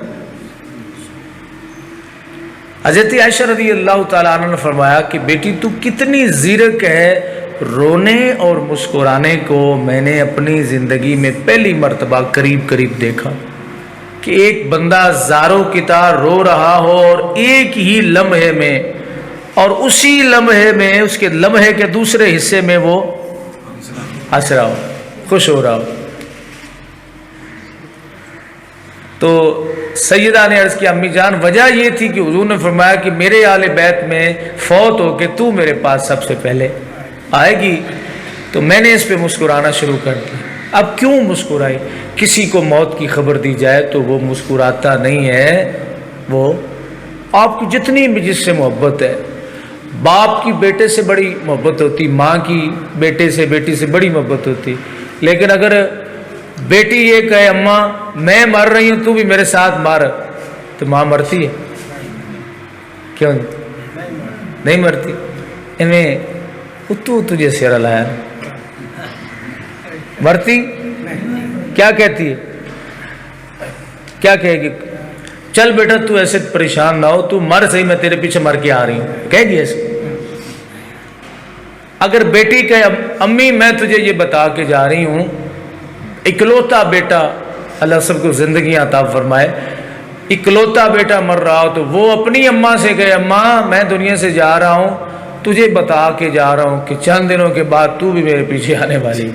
حضرت عائشہ رضی اللہ تعالیٰ عنہ نے فرمایا کہ بیٹی تو کتنی زیرک ہے، رونے اور مسکرانے کو میں نے اپنی زندگی میں پہلی مرتبہ قریب دیکھا کہ ایک بندہ زاروں کی طرح رو رہا ہو اور ایک ہی لمحے میں، اور اسی لمحے میں، اس کے لمحے کے دوسرے حصے میں وہ ہنس رہا ہو، خوش ہو رہا ہو۔ تو سیدہ نے عرض کیا، امی جان، وجہ یہ تھی کہ حضور نے فرمایا کہ میرے اہل بیت میں فوت ہو کہ تو میرے پاس سب سے پہلے آئے گی، تو میں نے اس پہ مسکرانا شروع کر دیا۔ اب کیوں مسکرائی؟ کسی کو موت کی خبر دی جائے تو وہ مسکراتا نہیں ہے، وہ آپ کی جتنی بھی جس سے محبت ہے، باپ کی بیٹے سے بڑی محبت ہوتی، ماں کی بیٹے سے، بیٹی سے بڑی محبت ہوتی، لیکن اگر بیٹی یہ کہے اماں میں مر رہی ہوں تو بھی میرے ساتھ مر، تو ماں مرتی ہے؟ کیوں نہیں مرتی؟ انہیں تو تجھے سیرا لایا، مرتی؟ کیا کہتی ہے؟ کیا کہے گی؟ چل بیٹا تو ایسے پریشان نہ ہو، تو مر صحیح، میں تیرے پیچھے مر کے آ رہی ہوں، کہے گی ایسے؟ اگر بیٹی کہے امی میں تجھے یہ بتا کے جا رہی ہوں، اکلوتا بیٹا، اللہ سب کو زندگی عطا فرمائے، اکلوتا بیٹا مر رہا ہو تو وہ اپنی اماں سے کہے اماں میں دنیا سے جا رہا ہوں، تجھے بتا کے جا رہا ہوں کہ چند دنوں کے بعد تو بھی میرے پیچھے آنے والی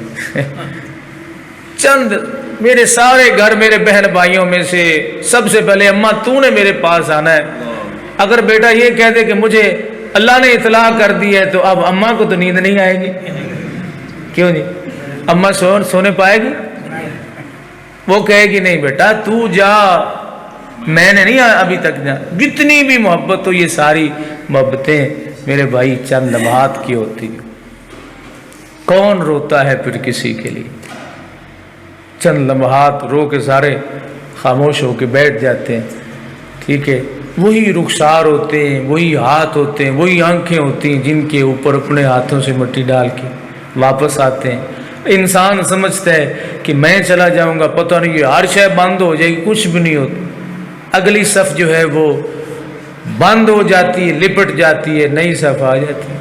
چند میرے سارے گھر میرے بہن بھائیوں میں سے سب سے پہلے اماں تو نے میرے پاس آنا ہے۔ اگر بیٹا یہ کہہ دے کہ مجھے اللہ نے اطلاع کر دی ہے تو اب اماں کو تو نیند نہیں آئے گی، کیوں نہیں؟ اماں سونے پائے گی؟ وہ کہے گی نہیں بیٹا تو جا، میں نے نہیں ابھی تک جا۔ جتنی بھی محبت ہو، یہ ساری محبتیں میرے بھائی چند لمحات کی ہوتی ہیں۔ کون روتا ہے پھر کسی کے لیے؟ چند لمحات رو کے سارے خاموش ہو کے بیٹھ جاتے ہیں، ٹھیک ہے؟ وہی رخسار ہوتے ہیں، وہی ہاتھ ہوتے ہیں، وہی آنکھیں ہوتی ہیں جن کے اوپر اپنے ہاتھوں سے مٹی ڈال کے واپس آتے ہیں، انسان سمجھتا ہے کہ میں چلا جاؤں گا پتہ نہیں یہ ہر شے بند ہو جائے گی، کچھ بھی نہیں ہوتا، اگلی صف جو ہے وہ بند ہو جاتی ہے، لپٹ جاتی ہے، نئی صف آ جاتی ہے۔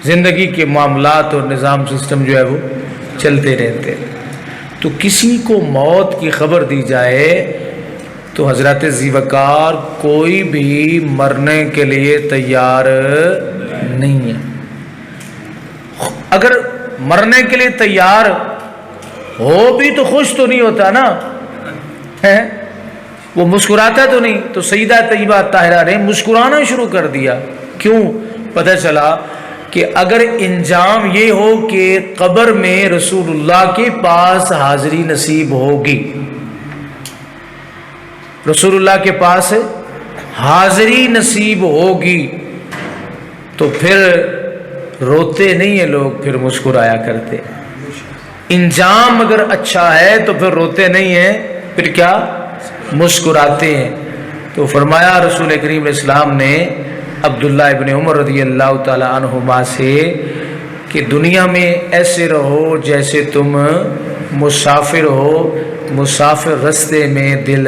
زندگی کے معاملات اور نظام سسٹم جو ہے وہ چلتے رہتے ہیں۔ تو کسی کو موت کی خبر دی جائے تو حضرت ذی وقار کوئی بھی مرنے کے لیے تیار نہیں ہے۔ اگر مرنے کے لیے تیار ہو بھی تو خوش تو نہیں ہوتا نا، ہے وہ مسکراتا تو نہیں۔ تو سیدہ طیبہ طاہرہ نے مسکرانا شروع کر دیا۔ کیوں؟ پتہ چلا کہ اگر انجام یہ ہو کہ قبر میں رسول اللہ کے پاس حاضری نصیب ہوگی، رسول اللہ کے پاس حاضری نصیب ہوگی، تو پھر روتے نہیں ہیں لوگ، پھر مسکرایا کرتے۔ انجام اگر اچھا ہے تو پھر روتے نہیں ہیں، پھر کیا مسکراتے ہیں۔ تو فرمایا رسول کریم علیہ السلام نے عبداللہ ابن عمر رضی اللہ تعالی عنہما سے کہ دنیا میں ایسے رہو جیسے تم مسافر ہو، مسافر رستے میں دل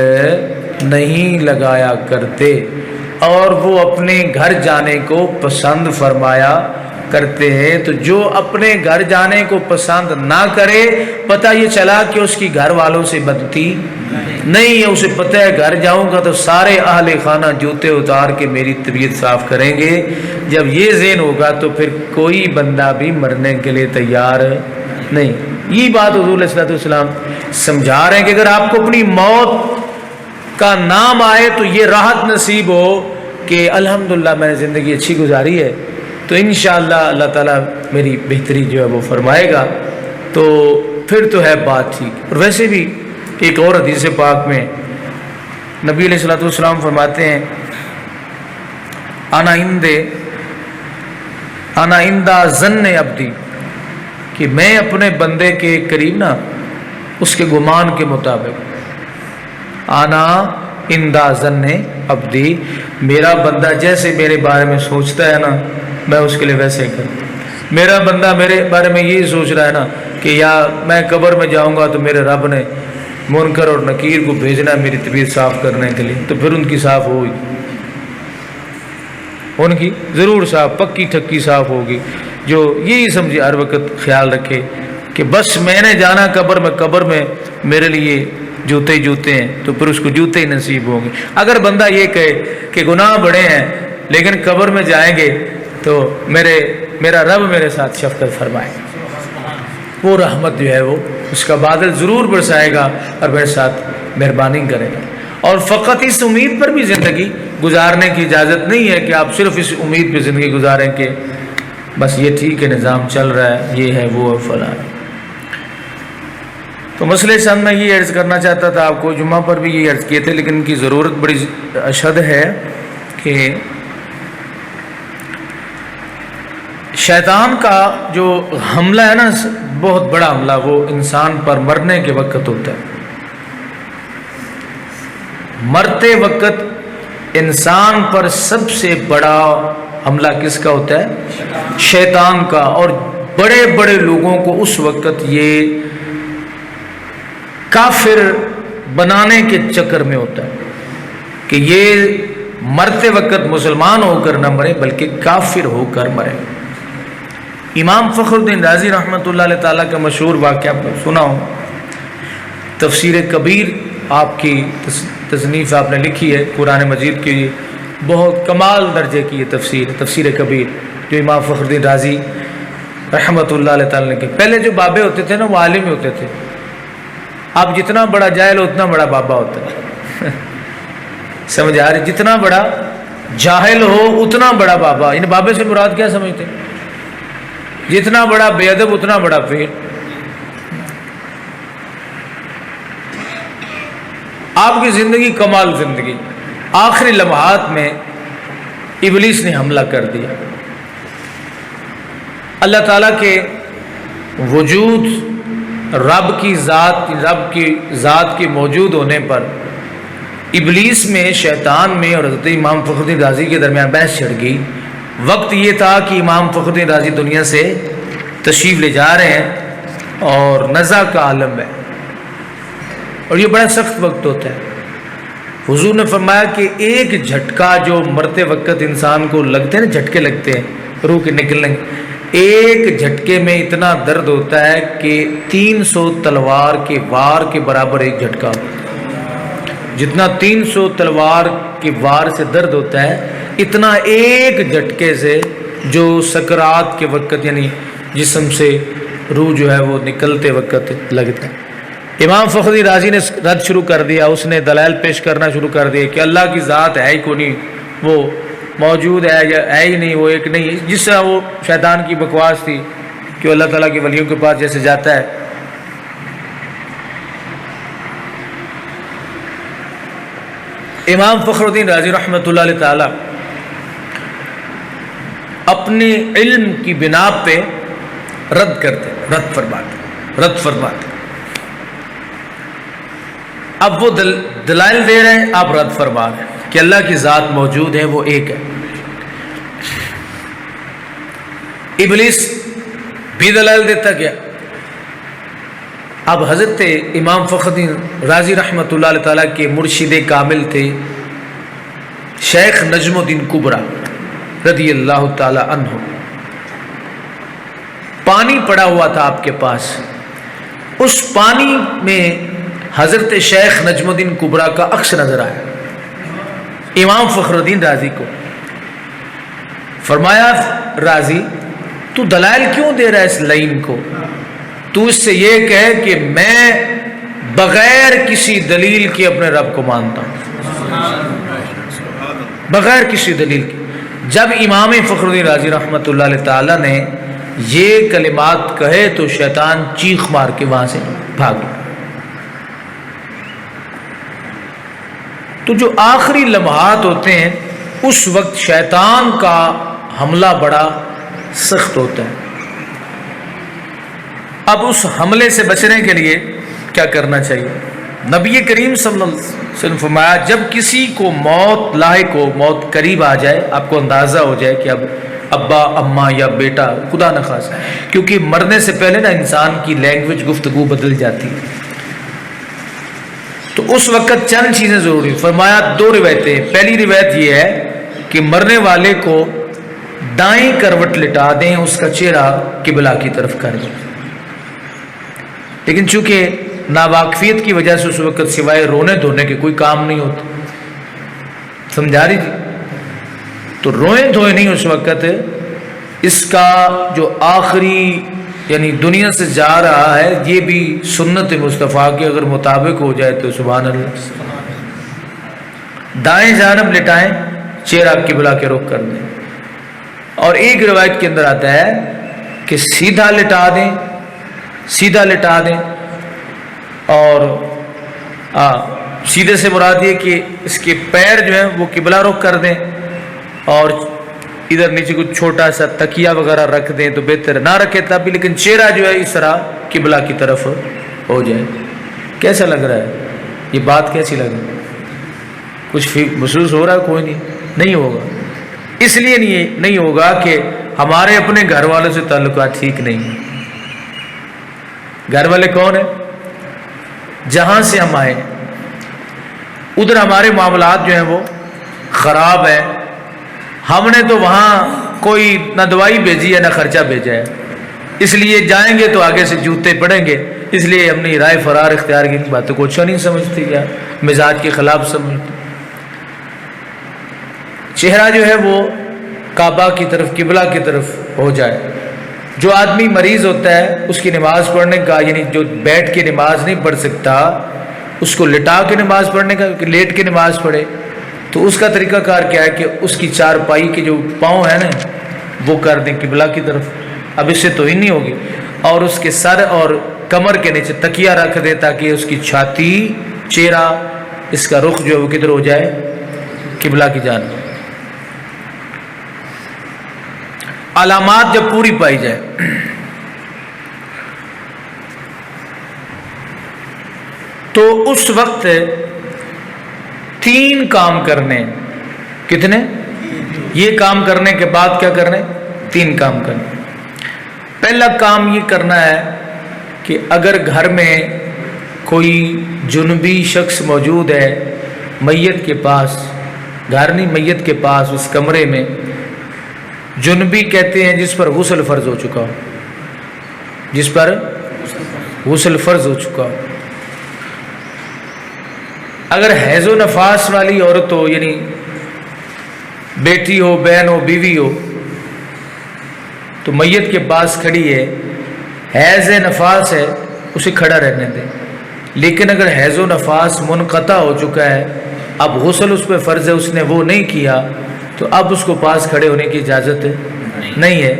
نہیں لگایا کرتے، اور وہ اپنے گھر جانے کو پسند فرمایا کرتے ہیں۔ تو جو اپنے گھر جانے کو پسند نہ کرے، پتہ یہ چلا کہ اس کی گھر والوں سے بنتی نہیں ہے، اسے پتہ ہے گھر جاؤں گا تو سارے اہل خانہ جوتے اتار کے میری طبیعت صاف کریں گے۔ جب یہ ذہن ہوگا تو پھر کوئی بندہ بھی مرنے کے لیے تیار نہیں۔ یہ بات حضور علیہ الصلوۃ والسلام سمجھا رہے ہیں کہ اگر آپ کو اپنی موت کا نام آئے تو یہ راحت نصیب ہو کہ الحمدللہ میں نے زندگی اچھی گزاری ہے، تو انشاءاللہ اللہ تعالیٰ میری بہتری جو ہے وہ فرمائے گا، تو پھر تو ہے بات ٹھیک۔ اور ویسے بھی ایک اور حدیث پاک میں نبی علیہ الصلوۃ والسلام فرماتے ہیں انا عند ظن عبدی، کہ میں اپنے بندے کے قریب نا اس کے گمان کے مطابق، انا عند ظن عبدی، میرا بندہ جیسے میرے بارے میں سوچتا ہے نا میں اس کے لیے ویسے ہی کرتا ہوں۔ میرا بندہ میرے بارے میں یہی سوچ رہا ہے نا کہ یا میں قبر میں جاؤں گا تو میرے رب نے منکر اور نکیر کو بھیجنا ہے میری طبیعت صاف کرنے کے لیے، تو پھر ان کی صاف ہوگی، ان کی ضرور صاف، پکی ٹھکی صاف ہوگی۔ جو یہی سمجھے ہر وقت خیال رکھے کہ بس میں نے جانا قبر میں میرے لیے جوتے ہی جوتے ہیں، تو پھر اس کو جوتے ہی نصیب ہوں گے۔ اگر بندہ یہ کہے کہ گناہ بڑے ہیں لیکن قبر میں جائیں گے تو میرا رب میرے ساتھ شفقت فرمائے گا، وہ رحمت جو ہے وہ اس کا بادل ضرور برسائے گا اور میرے ساتھ مہربانی کرے گا۔ اور فقط اس امید پر بھی زندگی گزارنے کی اجازت نہیں ہے کہ آپ صرف اس امید پہ زندگی گزاریں کہ بس یہ ٹھیک ہے، نظام چل رہا ہے، یہ ہے وہ ہے فلاں۔ تو مسئلے سن میں یہ عرض کرنا چاہتا تھا آپ کو، جمعہ پر بھی یہ عرض کیے تھے، لیکن ان کی ضرورت بڑی اشد ہے کہ شیطان کا جو حملہ ہے نا، بہت بڑا حملہ، وہ انسان پر مرنے کے وقت ہوتا ہے۔ مرتے وقت انسان پر سب سے بڑا حملہ کس کا ہوتا ہے؟ شیطان کا۔ اور بڑے بڑے لوگوں کو اس وقت یہ کافر بنانے کے چکر میں ہوتا ہے کہ یہ مرتے وقت مسلمان ہو کر نہ مرے بلکہ کافر ہو کر مرے۔ امام فخر الدین رازی رحمۃ اللہ علیہ تعالیٰ کا مشہور واقعہ آپ نے سنا ہو، تفسیر کبیر آپ کی تصنیف آپ نے لکھی ہے قرآن مجید کی، بہت کمال درجے کی یہ تفسیر کبیر جو امام فخر الدین رازی رحمۃ اللہ علیہ تعالیٰ نے کی۔ پہلے جو بابے ہوتے تھے نا وہ عالم ہی ہوتے تھے، اب جتنا بڑا جاہل ہو اتنا بڑا بابا ہوتا ہے، سمجھ آ رہی؟ جتنا بڑا جاہل ہو اتنا بڑا بابا۔ ان بابے سے مراد کیا سمجھتے ہیں؟ جتنا بڑا بے ادب اتنا بڑا پیر۔ آپ کی زندگی کمال زندگی، آخری لمحات میں ابلیس نے حملہ کر دیا۔ اللہ تعالیٰ کے وجود، رب کی ذات کے موجود ہونے پر ابلیس میں، شیطان میں اور حضرت امام فخر الدین رازی کے درمیان بحث چھڑ گئی۔ وقت یہ تھا کہ امام فخر الدین رازی دنیا سے تشریف لے جا رہے ہیں اور نزع کا عالم ہے، اور یہ بڑا سخت وقت ہوتا ہے۔ حضور نے فرمایا کہ ایک جھٹکا جو مرتے وقت انسان کو لگتے ہیں نا، جھٹکے لگتے ہیں روح کے نکلنے، ایک جھٹکے میں اتنا درد ہوتا ہے کہ 300 تلوار کے وار کے برابر ایک جھٹکا ہوتا ہے۔ جتنا 300 تلوار کے وار سے درد ہوتا ہے، اتنا ایک جھٹکے سے جو سکرات کے وقت یعنی جسم سے روح جو ہے وہ نکلتے وقت لگتا ہے۔ امام فخری رازی نے رد شروع کر دیا، اس نے دلائل پیش کرنا شروع کر دیا کہ اللہ کی ذات ہے ہی کوئی نہیں، وہ موجود ہے یا ہے ہی نہیں، وہ ایک نہیں، جس طرح وہ شیطان کی بکواس تھی کہ اللہ تعالیٰ کے ولیوں کے پاس جیسے جاتا ہے۔ امام فخر الدین رازی رحمۃ اللہ علیہ تعالی اپنے علم کی بنا پہ رد فرماتے۔ اب وہ دلائل دے رہے ہیں، آپ رد فرما رہے ہیں کہ اللہ کی ذات موجود ہے، وہ ایک ہے۔ ابلیس بھی دلائل دیتا گیا۔ اب حضرت امام فخر الدین رازی رحمۃ اللہ علیہ تعالیٰ کے مرشد کامل تھے شیخ نجم الدین کبرا رضی اللہ تعالی عنہ۔ پانی پڑا ہوا تھا آپ کے پاس، اس پانی میں حضرت شیخ نجم الدین کبرا کا عکس نظر آیا امام فخر الدین رازی کو۔ فرمایا رازی تو دلائل کیوں دے رہا ہے اس لعین کو؟ تو اس سے یہ کہے کہ میں بغیر کسی دلیل کے اپنے رب کو مانتا ہوں، بغیر کسی دلیل کے۔ جب امام فخر الدین رازی رحمۃ اللہ علیہ تعالی نے یہ کلمات کہے تو شیطان چیخ مار کے وہاں سے بھاگ گیا۔ تو جو آخری لمحات ہوتے ہیں اس وقت شیطان کا حملہ بڑا سخت ہوتا ہے۔ اب اس حملے سے بچنے کے لیے کیا کرنا چاہیے؟ نبی کریم صلی اللہ علیہ وسلم فرمایا جب کسی کو موت لاحق ہو، موت قریب آ جائے، آپ کو اندازہ ہو جائے کہ اب ابا اماں یا بیٹا خدا نخواستہ، کیونکہ مرنے سے پہلے نا انسان کی لینگویج گفتگو بدل جاتی ہے، تو اس وقت چند چیزیں ضروری۔ فرمایا 2 روایتیں، پہلی روایت یہ ہے کہ مرنے والے کو دائیں کروٹ لٹا دیں، اس کا چہرہ قبلہ کی طرف کر دیں، لیکن چونکہ ناواقفیت کی وجہ سے اس وقت سوائے رونے دھونے کے کوئی کام نہیں ہوتا، سمجھا رہی جی؟ تو روئیں دھوئے نہیں اس وقت، اس کا جو آخری یعنی دنیا سے جا رہا ہے یہ بھی سنت مصطفیٰ کے اگر مطابق ہو جائے تو سبحان اللہ۔ دائیں جانب لٹائیں، چہرہ قبلہ کے رخ کر دیں، اور ایک روایت کے اندر آتا ہے کہ سیدھا لٹا دیں، اور سیدھے سے مراد یہ کہ اس کے پیر جو ہیں وہ قبلہ رخ کر دیں، اور ادھر نیچے کچھ چھوٹا سا تکیہ وغیرہ رکھ دیں تو بہتر، نہ رکھے تب بھی لیکن چہرہ جو ہے اس طرح قبلہ کی طرف ہو جائے۔ کیسا لگ رہا ہے یہ بات؟ کیسی لگ رہی ہے؟ کچھ محسوس ہو رہا ہے؟ کوئی نہیں ہوگا۔ اس لیے نہیں ہوگا کہ ہمارے اپنے گھر والوں سے تعلقات ٹھیک نہیں ہیں۔ گھر والے کون ہیں؟ جہاں سے ہم آئے ادھر ہمارے معاملات جو ہیں وہ خراب ہیں، ہم نے تو وہاں کوئی نہ دوائی بھیجی ہے نہ خرچہ بھیجا ہے، اس لیے جائیں گے تو آگے سے جوتے پڑیں گے، اس لیے ہم نے رائے فرار اختیار کی، باتوں کو اچھا نہیں سمجھتے یا مزاج کے خلاف سمجھتے۔ چہرہ جو ہے وہ کعبہ کی طرف، قبلہ کی طرف ہو جائے۔ جو آدمی مریض ہوتا ہے اس کی نماز پڑھنے کا یعنی جو بیٹھ کے نماز نہیں پڑھ سکتا اس کو لٹا کے نماز پڑھنے کا، لیٹ کے نماز پڑھے، تو اس کا طریقہ کار کیا ہے کہ اس کی چارپائی کے جو پاؤں ہیں نا وہ کر دیں قبلہ کی طرف، اب اس سے تو ہی نہیں ہوگی، اور اس کے سر اور کمر کے نیچے تکیہ رکھ دیں تاکہ اس کی چھاتی، چہرہ، اس کا رخ جو ہے وہ کدھر ہو جائے؟ قبلہ کی جانب۔ علامات جب پوری پائی جائے تو اس وقت 3 کام کرنے۔ کتنے؟ یہ کام کرنے کے بعد کیا کرنے؟ 3 کام کرنے۔ پہلا کام یہ کرنا ہے کہ اگر گھر میں کوئی جنبی شخص موجود ہے میت کے پاس، گھر نہیں میت کے پاس، اس کمرے میں، جنبی کہتے ہیں جس پر غسل فرض ہو چکا ہو، جس پر غسل فرض ہو چکا ہو۔ اگر حیض و نفاس والی عورت ہو، یعنی بیٹی ہو، بہن ہو، بیوی ہو، تو میت کے پاس کھڑی ہے، حیض نفاس ہے، اسے کھڑا رہنے دیں۔ لیکن اگر حیض و نفاس منقطع ہو چکا ہے، اب غسل اس پہ فرض ہے، اس نے وہ نہیں کیا، تو اب اس کو پاس کھڑے ہونے کی اجازت نہیں ہے۔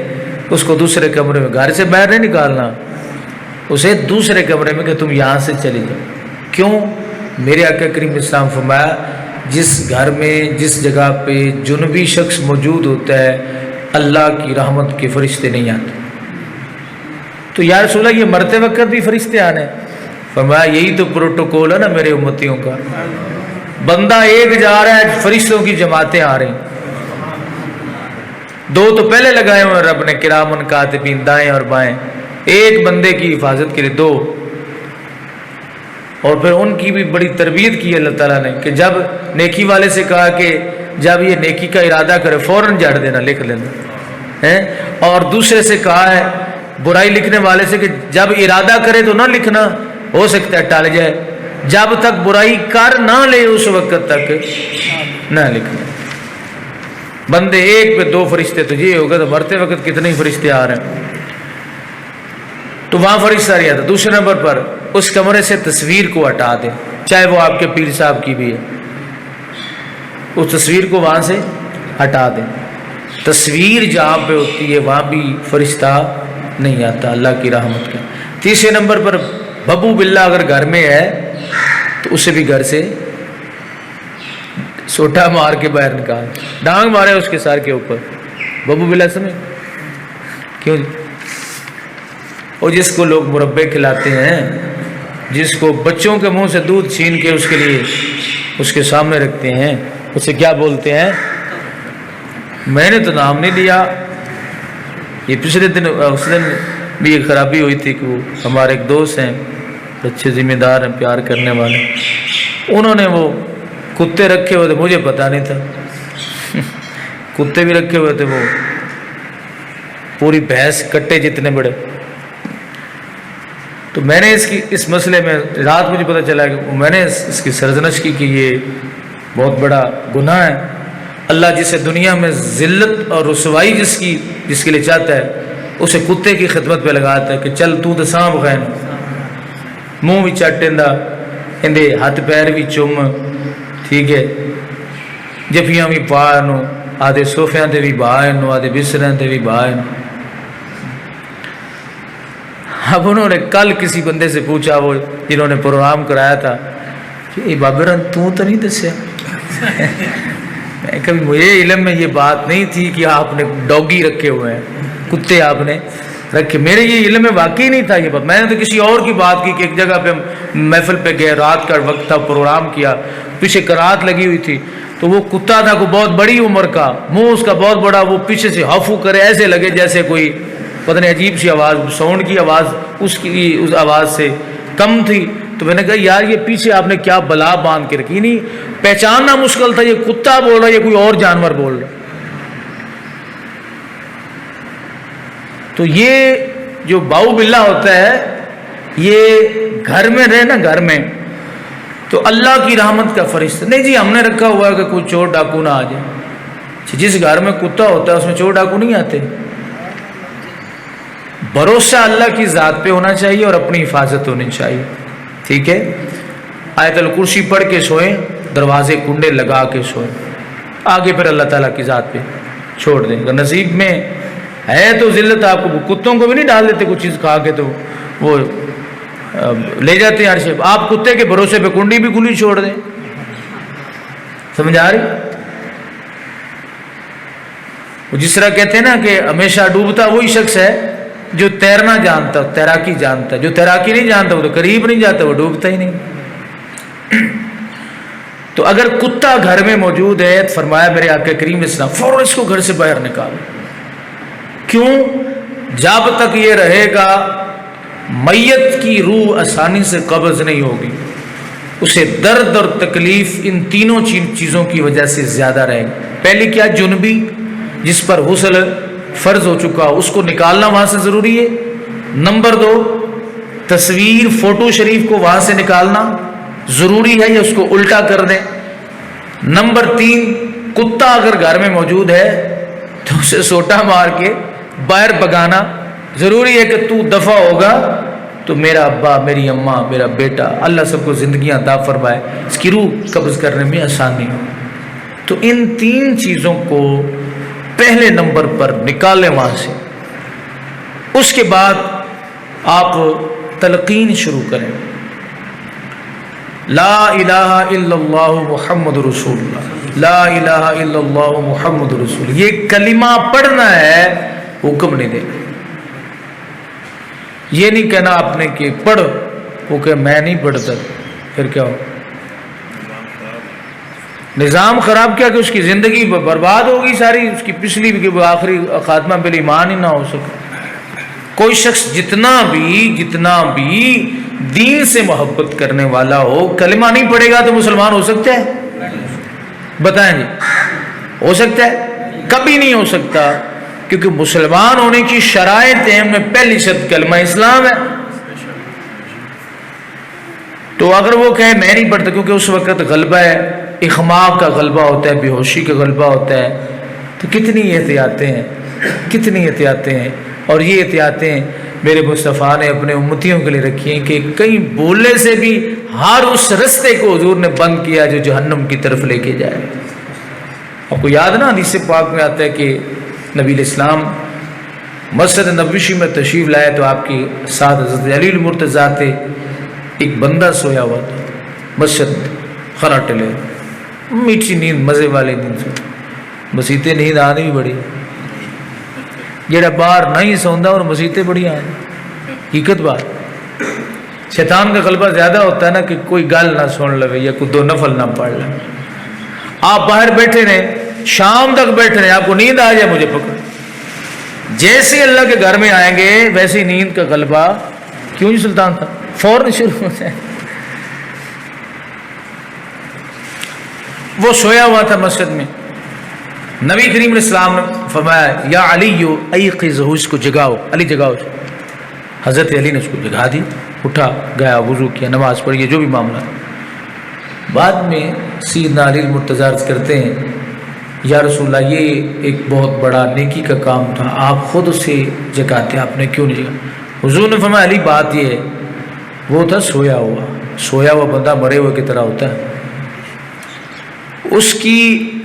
اس کو دوسرے کمرے میں، گھر سے باہر نہیں نکالنا، اسے دوسرے کمرے میں کہ تم یہاں سے چلی جاؤ۔ کیوں؟ میرے آقا کریم اسلام فرمایا جس گھر میں، جس جگہ پہ جنبی شخص موجود ہوتا ہے، اللہ کی رحمت کے فرشتے نہیں آتے۔ تو یا رسول اللہ یہ مرتے وقت بھی فرشتے آنے؟ فرمایا یہی تو پروٹوکول ہے نا میرے امتیوں کا، بندہ ایک جا رہا ہے، فرشتوں کی جماعتیں آ رہی، دو تو پہلے لگائے ہوئے رب نے کرامن کاتبین، دائیں اور بائیں، ایک بندے کی حفاظت کے لیے دو۔ اور پھر ان کی بھی بڑی تربیت کی اللہ تعالیٰ نے کہ جب نیکی والے سے کہا کہ جب یہ نیکی کا ارادہ کرے فوراً جھاڑ دینا، لکھ لینا، اور دوسرے سے کہا ہے برائی لکھنے والے سے کہ جب ارادہ کرے تو نہ لکھنا، ہو سکتا ہے ٹال جائے، جب تک برائی کر نہ لے اس وقت تک نہ لکھنا۔ بندے ایک پہ دو فرشتے، تو یہ ہوگا تو مرتے وقت کتنے فرشتے آ رہے ہیں۔ تو وہاں فرشتہ رہا تھا۔ دوسرے نمبر پر اس کمرے سے تصویر کو ہٹا دیں، چاہے وہ آپ کے پیر صاحب کی بھی ہے، اس تصویر کو وہاں سے ہٹا دیں۔ تصویر جہاں پہ ہوتی ہے وہاں بھی فرشتہ نہیں آتا، اللہ کی رحمت کا۔ تیسرے نمبر پر ببو بلّا اگر گھر میں ہے تو اسے بھی گھر سے سوٹا مار کے باہر نکال، ڈانگ مارے اس کے سر کے اوپر، ببو بلّا سمجھ کیوں جی؟ اور جس کو لوگ مربے کھلاتے ہیں، جس کو بچوں کے منہ سے دودھ چھین کے اس کے لیے اس کے سامنے رکھتے ہیں، اسے کیا بولتے ہیں؟ میں نے تو نام نہیں لیا۔ یہ پچھلے دن اس دن بھی ایک خرابی ہوئی تھی کہ وہ ہمارے ایک دوست ہیں، اچھے ذمہ دار ہیں، پیار کرنے والے، انہوں نے وہ کتے رکھے ہوئے تھے، مجھے پتا نہیں تھا کتے بھی رکھے ہوئے تھے، وہ پوری بھینس کٹے جتنے بڑے۔ تو میں نے اس مسئلے میں رات مجھے پتہ چلا کہ میں نے اس کی سرزنش کی کہ یہ بہت بڑا گناہ ہے۔ اللہ جسے دنیا میں ذلت اور رسوائی جس کے لیے چاہتا ہے، اسے کتے کی خدمت پہ لگاتا ہے کہ چل تو تے سانپ خین، منہ بھی چٹیندا، اندے ہاتھ پیر بھی چم، ٹھیک ہے، جفیاں بھی پا نو، آدھے صوفیاں تے بھی بہائے نو، آدھے بستریاں تے بھی بہائے نو۔ اب انہوں نے کل کسی بندے سے پوچھا، وہ جنہوں نے پروگرام کرایا تھا، کہ بابران تو نہیں دسیا؟ میں کبھی مجھے علم میں یہ بات نہیں تھی کہ آپ نے ڈوگی رکھے ہوئے ہیں، کتے آپ نے رکھے، میرے یہ علم میں واقعی نہیں تھا یہ بات۔ میں نے تو کسی اور کی بات کی کہ ایک جگہ پہ محفل پہ گئے، رات کا وقت تھا، پروگرام کیا، پیچھے قرات لگی ہوئی تھی، تو وہ کتا تھا کو بہت بڑی عمر کا، منہ اس کا بہت بڑا، وہ پیچھے سے ہفو کرے، ایسے لگے جیسے کوئی پتہ نہیں عجیب سی آواز، ساؤنڈ کی آواز اس آواز سے کم تھی۔ تو میں نے کہا یار یہ پیچھے آپ نے کیا بلا باندھ کے رکھی، نہیں پہچاننا مشکل تھا، یہ کتا بول رہا ہے یہ کوئی اور جانور بول رہا ہے۔ تو یہ جو باؤ بلا ہوتا ہے، یہ گھر میں رہے نا، گھر میں تو اللہ کی رحمت کا فرشتہ نہیں جی ہم نے رکھا ہوا ہے کہ کوئی چور ڈاکو نہ آ جائے۔ جس گھر میں کتا ہوتا ہے اس میں چور ڈاکو نہیں آتے۔ بھروسہ اللہ کی ذات پہ ہونا چاہیے اور اپنی حفاظت ہونی چاہیے، ٹھیک ہے۔ آیت الکرسی پڑھ کے سوئیں، دروازے کنڈے لگا کے سوئیں، آگے پھر اللہ تعالیٰ کی ذات پہ چھوڑ دیں۔ اگر نصیب میں ہے تو ذلت آپ کو، کتوں کو بھی نہیں ڈال دیتے کچھ چیز کھا کے، تو وہ لے جاتے ہیں ہر شے۔ آپ کتے کے بھروسے پہ کنڈی بھی کھلی چھوڑ دیں، سمجھ آ رہی؟ وہ جس طرح کہتے ہیں نا کہ ہمیشہ ڈوبتا وہی شخص ہے جو تیرنا جانتا، تیراکی جانتا، جو تیراکی نہیں جانتا وہ تو قریب نہیں جاتا، وہ ڈوبتا ہی نہیں۔ تو اگر کتا گھر میں موجود ہے، فرمایا میرے آقا کریم اسلام فوراً اس کو گھر سے باہر نکالو۔ کیوں؟ جب تک یہ رہے گا میت کی روح آسانی سے قبض نہیں ہوگی، اسے درد اور تکلیف ان تینوں چیزوں کی وجہ سے زیادہ رہے گا۔ پہلی کیا؟ جنبی، جس پر غسل فرض ہو چکا اس کو نکالنا وہاں سے ضروری ہے۔ نمبر 2، تصویر فوٹو شریف کو وہاں سے نکالنا ضروری ہے یا اس کو الٹا کر دیں۔ نمبر 3، کتا اگر گھر میں موجود ہے تو اسے سوٹا مار کے باہر بھگانا ضروری ہے کہ تو دفع ہوگا تو میرا ابا، میری اماں، میرا بیٹا، اللہ سب کو زندگیاں عطا فرمائے، اس کی روح قبض کرنے میں آسانی ہو۔ تو ان 3 چیزوں کو پہلے نمبر پر نکالیں وہاں سے۔ اس کے بعد آپ تلقین شروع کریں، لا الہ الا اللہ محمد رسول اللہ، لا الہ الا اللہ محمد رسول اللہ۔ یہ کلمہ پڑھنا ہے، حکم نہیں دینا۔ یہ نہیں کہنا آپ نے کہ پڑھ، وہ کہ میں نہیں پڑھتا، پھر کیا ہو؟ نظام خراب کیا کہ اس کی زندگی برباد ہوگی ساری، اس کی پچھلی بھی آخری خاتمہ پہ ایمان ہی نہ ہو سکے۔ کوئی شخص جتنا بھی دین سے محبت کرنے والا ہو، کلمہ نہیں پڑھے گا تو مسلمان ہو سکتا ہے؟ بتائیں جی، ہو سکتا ہے؟ کبھی نہیں ہو سکتا، کیونکہ مسلمان ہونے کی شرائط ہیں، میں پہلی شرط کلمہ اسلام ہے۔ تو اگر وہ کہے میں نہیں پڑھتا، کیونکہ اس وقت غلبہ ہے، اخماق کا غلبہ ہوتا ہے، بے ہوشی کا غلبہ ہوتا ہے، تو کتنی احتیاطیں ہیں۔ اور یہ احتیاطیں میرے مصطفیٰ نے اپنے امتیوں کے لیے رکھی ہیں کہ کہیں بولنے سے بھی ہر اس رستے کو حضور نے بند کیا جو جہنم کی طرف لے کے جائے۔ آپ کو یاد نا حدیث پاک میں آتا ہے کہ نبی الاسلام مسجد نبوی میں تشریف لائے تو آپ کے ساتھ حضرت علی المرتضیٰ تھے، ایک بندہ سویا ہوا تھا مسجد خراٹے لے، میٹھی نیند، مزے والی نیند سو، مسیطے نیند آنے بھی بڑی، جڑا باہر نہیں سوندا اور مسیطے بڑی آنے، حقیقت بات۔ شیطان کا غلبہ زیادہ ہوتا ہے نا کہ کوئی گل نہ سن لے یا کوئی 2 نفل نہ پڑھ لے۔ آپ باہر بیٹھے رہیں، شام تک بیٹھے رہیں، آپ کو نیند آ جائے، مجھے پکڑ، جیسے اللہ کے گھر میں آئیں گے ویسے نیند کا غلبہ، کیوں جی سلطان تھا، فوراً شروع ہو جائے۔ وہ سویا ہوا تھا مسجد میں، نبی کریم علیہ السلام نے فرمایا یا علی ایقظہ، اس کو جگاؤ، علی جگاؤ۔ حضرت علی نے اس کو جگا دی، اٹھا، گیا، وضو کیا، نماز پڑھی، جو بھی معاملہ۔ بعد میں سیدنا علی المرتضیٰ عرض کرتے ہیں یا رسول اللہ یہ ایک بہت بڑا نیکی کا کام تھا، آپ خود اسے جگاتے، آپ نے کیوں نہیں جگا؟ حضور نے فرمایا علی بات یہ ہے، وہ تھا سویا ہوا بندہ مرے ہوئے کی طرح ہوتا ہے، اس کی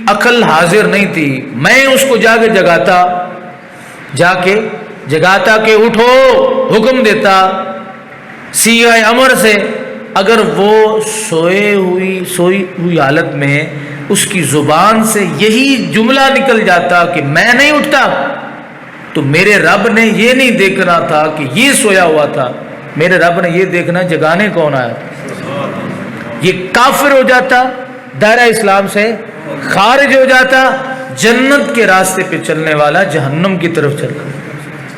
عقل حاضر نہیں تھی، میں اس کو جا کے جگاتا کہ اٹھو، حکم دیتا صیغہ امر سے۔ اگر وہ سوئی ہوئی حالت میں اس کی زبان سے یہی جملہ نکل جاتا کہ میں نہیں اٹھتا، تو میرے رب نے یہ نہیں دیکھنا تھا کہ یہ سویا ہوا تھا، میرے رب نے یہ دیکھنا جگانے کون آیا تھا۔ یہ کافر ہو جاتا، دائرہ اسلام سے خارج ہو جاتا، جنت کے راستے پہ چلنے والا جہنم کی طرف چل رہا۔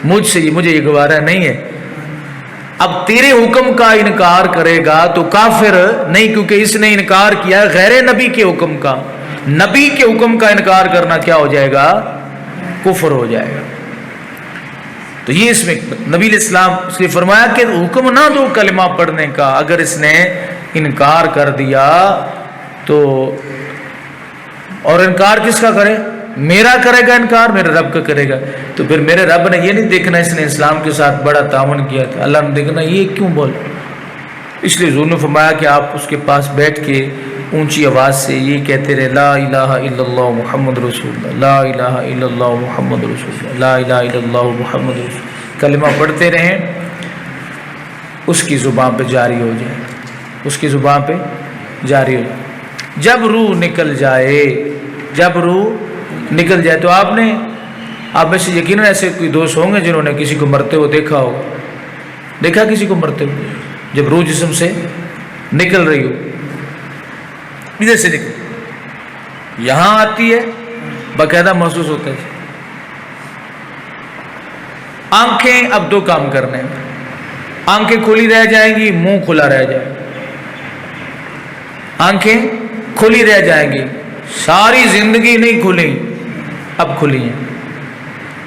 مجھے یہ گوارا نہیں ہے۔ اب تیرے حکم کا انکار کرے گا تو کافر نہیں، کیونکہ اس نے انکار کیا غیر نبی کے حکم کا۔ نبی کے حکم کا انکار کرنا کیا ہو جائے گا؟ کفر ہو جائے گا۔ تو یہ اس میں نبی علیہ السلام اس نے فرمایا کہ حکم نہ دو کلمہ پڑھنے کا، اگر اس نے انکار کر دیا تو، اور انکار کس کا کرے؟ میرا کرے گا انکار، میرے رب کا کرے گا، تو پھر میرے رب نے یہ نہیں دیکھنا اس نے اسلام کے ساتھ بڑا تعاون کیا تھا، اللہ نے دیکھنا یہ کیوں بول۔ اس لیے حضور نے فرمایا کہ آپ اس کے پاس بیٹھ کے اونچی آواز سے یہ کہتے رہے، لا الہ الا اللہ محمد رسول اللہ، لا الہ الا اللہ محمد رسول اللہ، لا الہ الا اللہ محمد رسول اللہ، کلمہ پڑھتے رہیں، اس کی زبان پہ جاری ہو جائے، اس کی زبان پہ جاری ہو جائے۔ جب روح نکل جائے تو آپ میں سے یقیناً ایسے کوئی دوست ہوں گے جنہوں نے کسی کو مرتے ہوئے دیکھا ہوگا، دیکھا کسی کو مرتے ہوئے، جب روح جسم سے نکل رہی ہو، ادھر سے نکل یہاں آتی ہے، باقاعدہ محسوس ہوتا ہے، آنکھیں اب دو کام کرنے ہیں، آنکھیں کھلی رہ جائیں گی، منہ کھلا رہ جائے گا۔ آنکھیں کھلی رہ جائیں گی، ساری زندگی نہیں کھلی، اب کھلی ہیں۔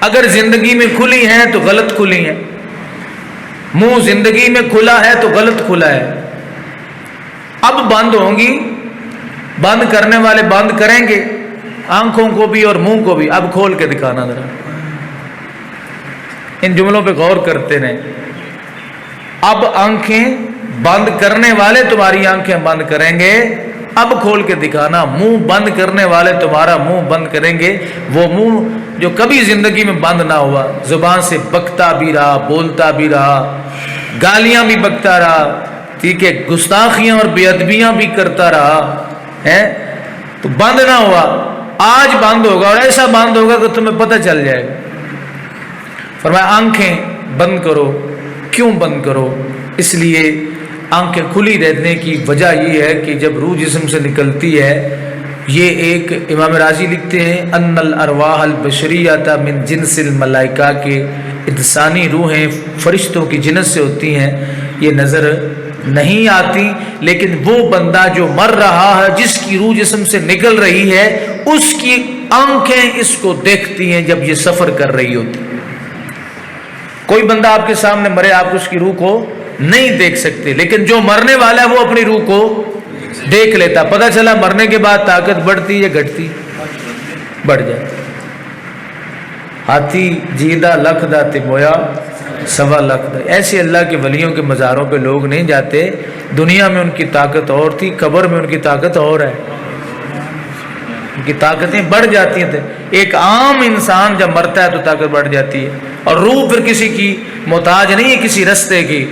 اگر زندگی میں کھلی ہیں تو غلط کھلی ہیں، منہ زندگی میں کھلا ہے تو غلط کھلا ہے۔ اب بند ہوں گی، بند کرنے والے بند کریں گے آنکھوں کو بھی اور منہ کو بھی۔ اب کھول کے دکھانا ذرا، ان جملوں پہ غور کرتے رہیں۔ اب آنکھیں بند کرنے والے تمہاری آنکھیں بند کریں گے، اب کھول کے دکھانا۔ منہ بند کرنے والے تمہارا منہ بند کریں گے، وہ منہ جو کبھی زندگی میں بند نہ ہوا، زبان سے بکتا بھی رہا، بولتا بھی رہا، گالیاں بھی بکتا رہا، ٹھیک ہے، گستاخیاں اور بے ادبیاں بھی کرتا رہا ہے، تو بند نہ ہوا، آج بند ہوگا، اور ایسا بند ہوگا کہ تمہیں پتہ چل جائے گا۔ فرمایا آنکھیں بند کرو۔ کیوں بند کرو؟ اس لیے آنکھیں کھلی رہنے کی وجہ یہ ہے کہ جب روح جسم سے نکلتی ہے، یہ ایک امام راضی لکھتے ہیں ان الارواح البشریۃ من جنس الملائکہ، کے انسانی روحیں فرشتوں کی جنس سے ہوتی ہیں، یہ نظر نہیں آتی، لیکن وہ بندہ جو مر رہا ہے، جس کی روح جسم سے نکل رہی ہے، اس کی آنکھیں اس کو دیکھتی ہیں جب یہ سفر کر رہی ہوتی۔ کوئی بندہ آپ کے سامنے مرے، آپ اس کی روح کو نہیں دیکھ سکتے، لیکن جو مرنے والا ہے وہ اپنی روح کو دیکھ لیتا۔ پتہ چلا مرنے کے بعد طاقت بڑھتی یا گھٹتی؟ بڑھ جاتی۔ ہاتھی جیدہ لکھ دا تے مویا سوا لکھ دا۔ ایسے اللہ کے ولیوں کے مزاروں پہ لوگ نہیں جاتے، دنیا میں ان کی طاقت اور تھی، قبر میں ان کی طاقت اور ہے، ان کی طاقتیں بڑھ جاتی ہیں۔ ایک عام انسان جب مرتا ہے تو طاقت بڑھ جاتی ہے، اور روح پھر کسی کی محتاج نہیں ہے، کسی رستے کی۔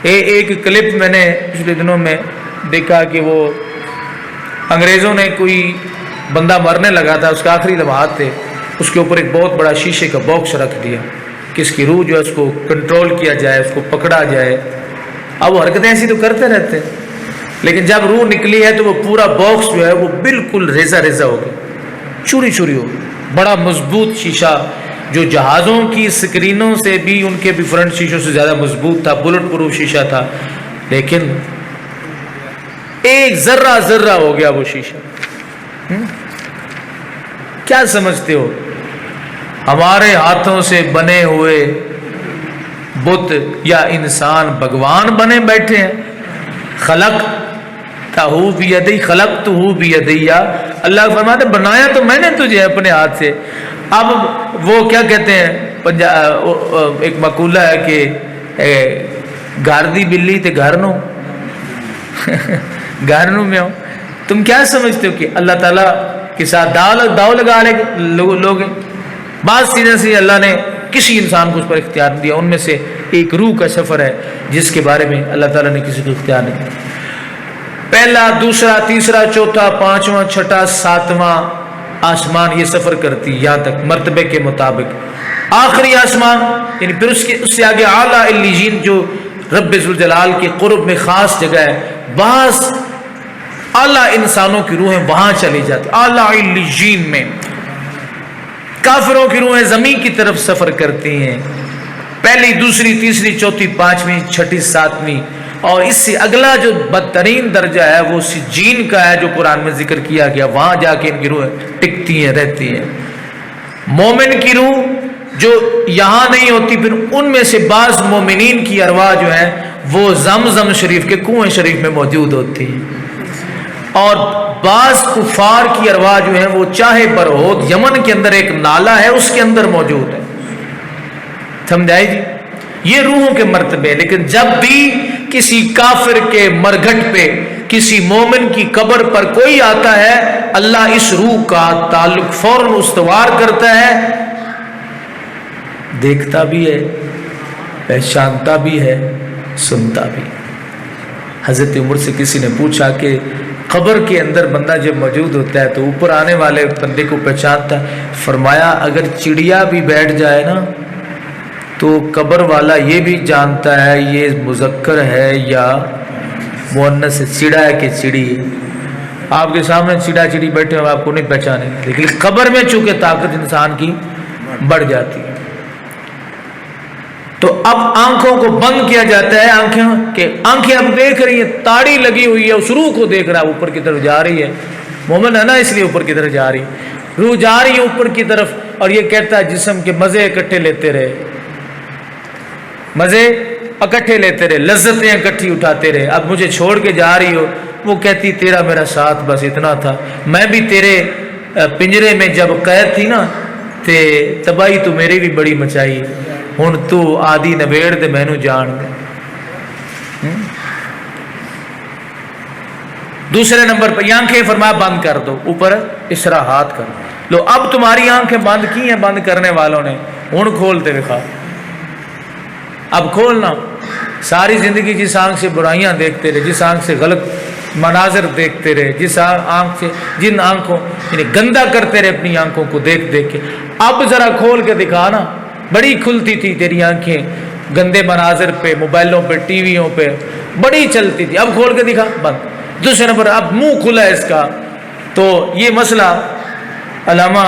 ایک کلپ میں نے پچھلے دنوں میں دیکھا کہ وہ انگریزوں نے کوئی بندہ مرنے لگا تھا، اس کا آخری لمحات تھے، اس کے اوپر ایک بہت بڑا شیشے کا باکس رکھ دیا کہ اس کی روح جو ہے اس کو کنٹرول کیا جائے، اس کو پکڑا جائے۔ اب وہ حرکتیں ایسی تو کرتے رہتے، لیکن جب روح نکلی ہے تو وہ پورا باکس جو ہے وہ بالکل ریزہ ریزہ ہو گیا، چوری چوری ہو گیا۔ بڑا مضبوط شیشہ جو جہازوں کی سکرینوں سے بھی، ان کے بھی فرنٹ شیشوں سے زیادہ مضبوط تھا، بلٹ پروف شیشہ تھا، لیکن ایک ذرہ ذرہ ہو گیا وہ شیشہ۔ کیا سمجھتے ہو ہمارے ہاتھوں سے بنے ہوئے بت یا انسان بھگوان بنے بیٹھے ہیں؟ خلقتہ بیدی، خلقتہ بیدی، اللہ فرماتے بنایا تو میں نے تجھے اپنے ہاتھ سے۔ اب وہ کیا کہتے ہیں، ایک مقولہ ہے کہ گھر دی بلی تے گھر نو گھر نو میں ہو۔ تم کیا سمجھتے ہو کہ اللہ تعالیٰ کے ساتھ داؤ لگا لوگ؟ بعض چیزیں سے اللہ نے کسی انسان کو اس پر اختیار نہیں دیا، ان میں سے ایک روح کا سفر ہے جس کے بارے میں اللہ تعالیٰ نے کسی کو اختیار نہیں دیا۔ پہلا، دوسرا، تیسرا، چوتھا، پانچواں، چھٹا، ساتواں آسمان یہ سفر کرتی، یہاں تک مرتبے کے مطابق۔ آخری آسمان یعنی پھر اس سے آگے اعلیٰ علیین جو رب ذوالجلال کے قرب میں خاص جگہ ہے، بعض اعلیٰ انسانوں کی روحیں وہاں چلی جاتی، اعلیٰ علیین میں۔ کافروں کی روحیں زمین کی طرف سفر کرتی ہیں، پہلی، دوسری، تیسری، چوتھی، پانچویں، چھٹی، ساتویں، اور اس سے اگلا جو بدترین درجہ ہے وہ سجین کا ہے جو قرآن میں ذکر کیا گیا، وہاں جا کے ان کی روح ٹکتی ہیں، رہتی ہیں۔ مومن کی روح جو یہاں نہیں ہوتی، پھر ان میں سے بعض مومنین کی ارواح جو ہیں وہ زمزم شریف کے کنویں شریف میں موجود ہوتی ہیں، اور بعض کفار کی ارواح جو ہیں وہ چاہے برہوت یمن کے اندر ایک نالہ ہے اس کے اندر موجود ہے۔ سمجھائی جی؟ یہ روحوں کے مرتبے۔ لیکن جب بھی کسی کافر کے مرگھٹ پہ، کسی مومن کی قبر پر کوئی آتا ہے، اللہ اس روح کا تعلق فوراً استوار کرتا ہے، دیکھتا بھی ہے، پہچانتا بھی ہے، سنتا بھی۔ حضرت عمر سے کسی نے پوچھا کہ قبر کے اندر بندہ جب موجود ہوتا ہے تو اوپر آنے والے بندے کو پہچانتا ہے؟ فرمایا اگر چڑیا بھی بیٹھ جائے نا تو قبر والا یہ بھی جانتا ہے یہ مذکر ہے یا مؤنث ہے، چڑا ہے کہ چڑی ہے۔ آپ کے سامنے چڑا چڑی بیٹھے ہو، آپ کو نہیں پہچانے، لیکن قبر میں چونکہ طاقت انسان کی بڑھ جاتی ہے۔ تو اب آنکھوں کو بند کیا جاتا ہے، آنکھیں اب دیکھ رہی ہیں، تاڑی لگی ہوئی ہے، اس روح کو دیکھ رہا ہے، اوپر کی طرف جا رہی ہے، مومن ہے نا اس لیے اوپر کی طرف جا رہی ہے، روح جا رہی ہے اوپر کی طرف، اور یہ کہتا ہے جسم کے مزے اکٹھے لیتے رہے، مزے اکٹھے لیتے رہے، لذتیں اکٹھی اٹھاتے رہے، اب مجھے چھوڑ کے جا رہی ہو، وہ کہتی تیرا میرا ساتھ بس اتنا تھا، میں بھی تیرے پنجرے میں جب قید تھی نا تے تباہی تو میری بھی بڑی مچائی، ہن تو آدھی نبیڑ دے مینو جان دے۔ دوسرے نمبر پر یہ آنکھیں فرمایا بند کر دو، اوپر اس طرح ہاتھ کر لو، اب تمہاری آنکھیں بند کی ہیں بند کرنے والوں نے، ہن کھولتے دکھا، اب کھولنا۔ ساری زندگی جس آنکھ سے برائیاں دیکھتے رہے، جس آنکھ سے غلط مناظر دیکھتے رہے، جس آنکھ سے جن آنکھوں یعنی گندا کرتے رہے اپنی آنکھوں کو دیکھ دیکھ کے، اب ذرا کھول کے دکھا نا، بڑی کھلتی تھی تیری آنکھیں گندے مناظر پہ، موبائلوں پہ، ٹی ویوں پہ بڑی چلتی تھی، اب کھول کے دکھا، بند۔ دوسرے نمبر اب منہ کھلا ہے اس کا، تو یہ مسئلہ علامہ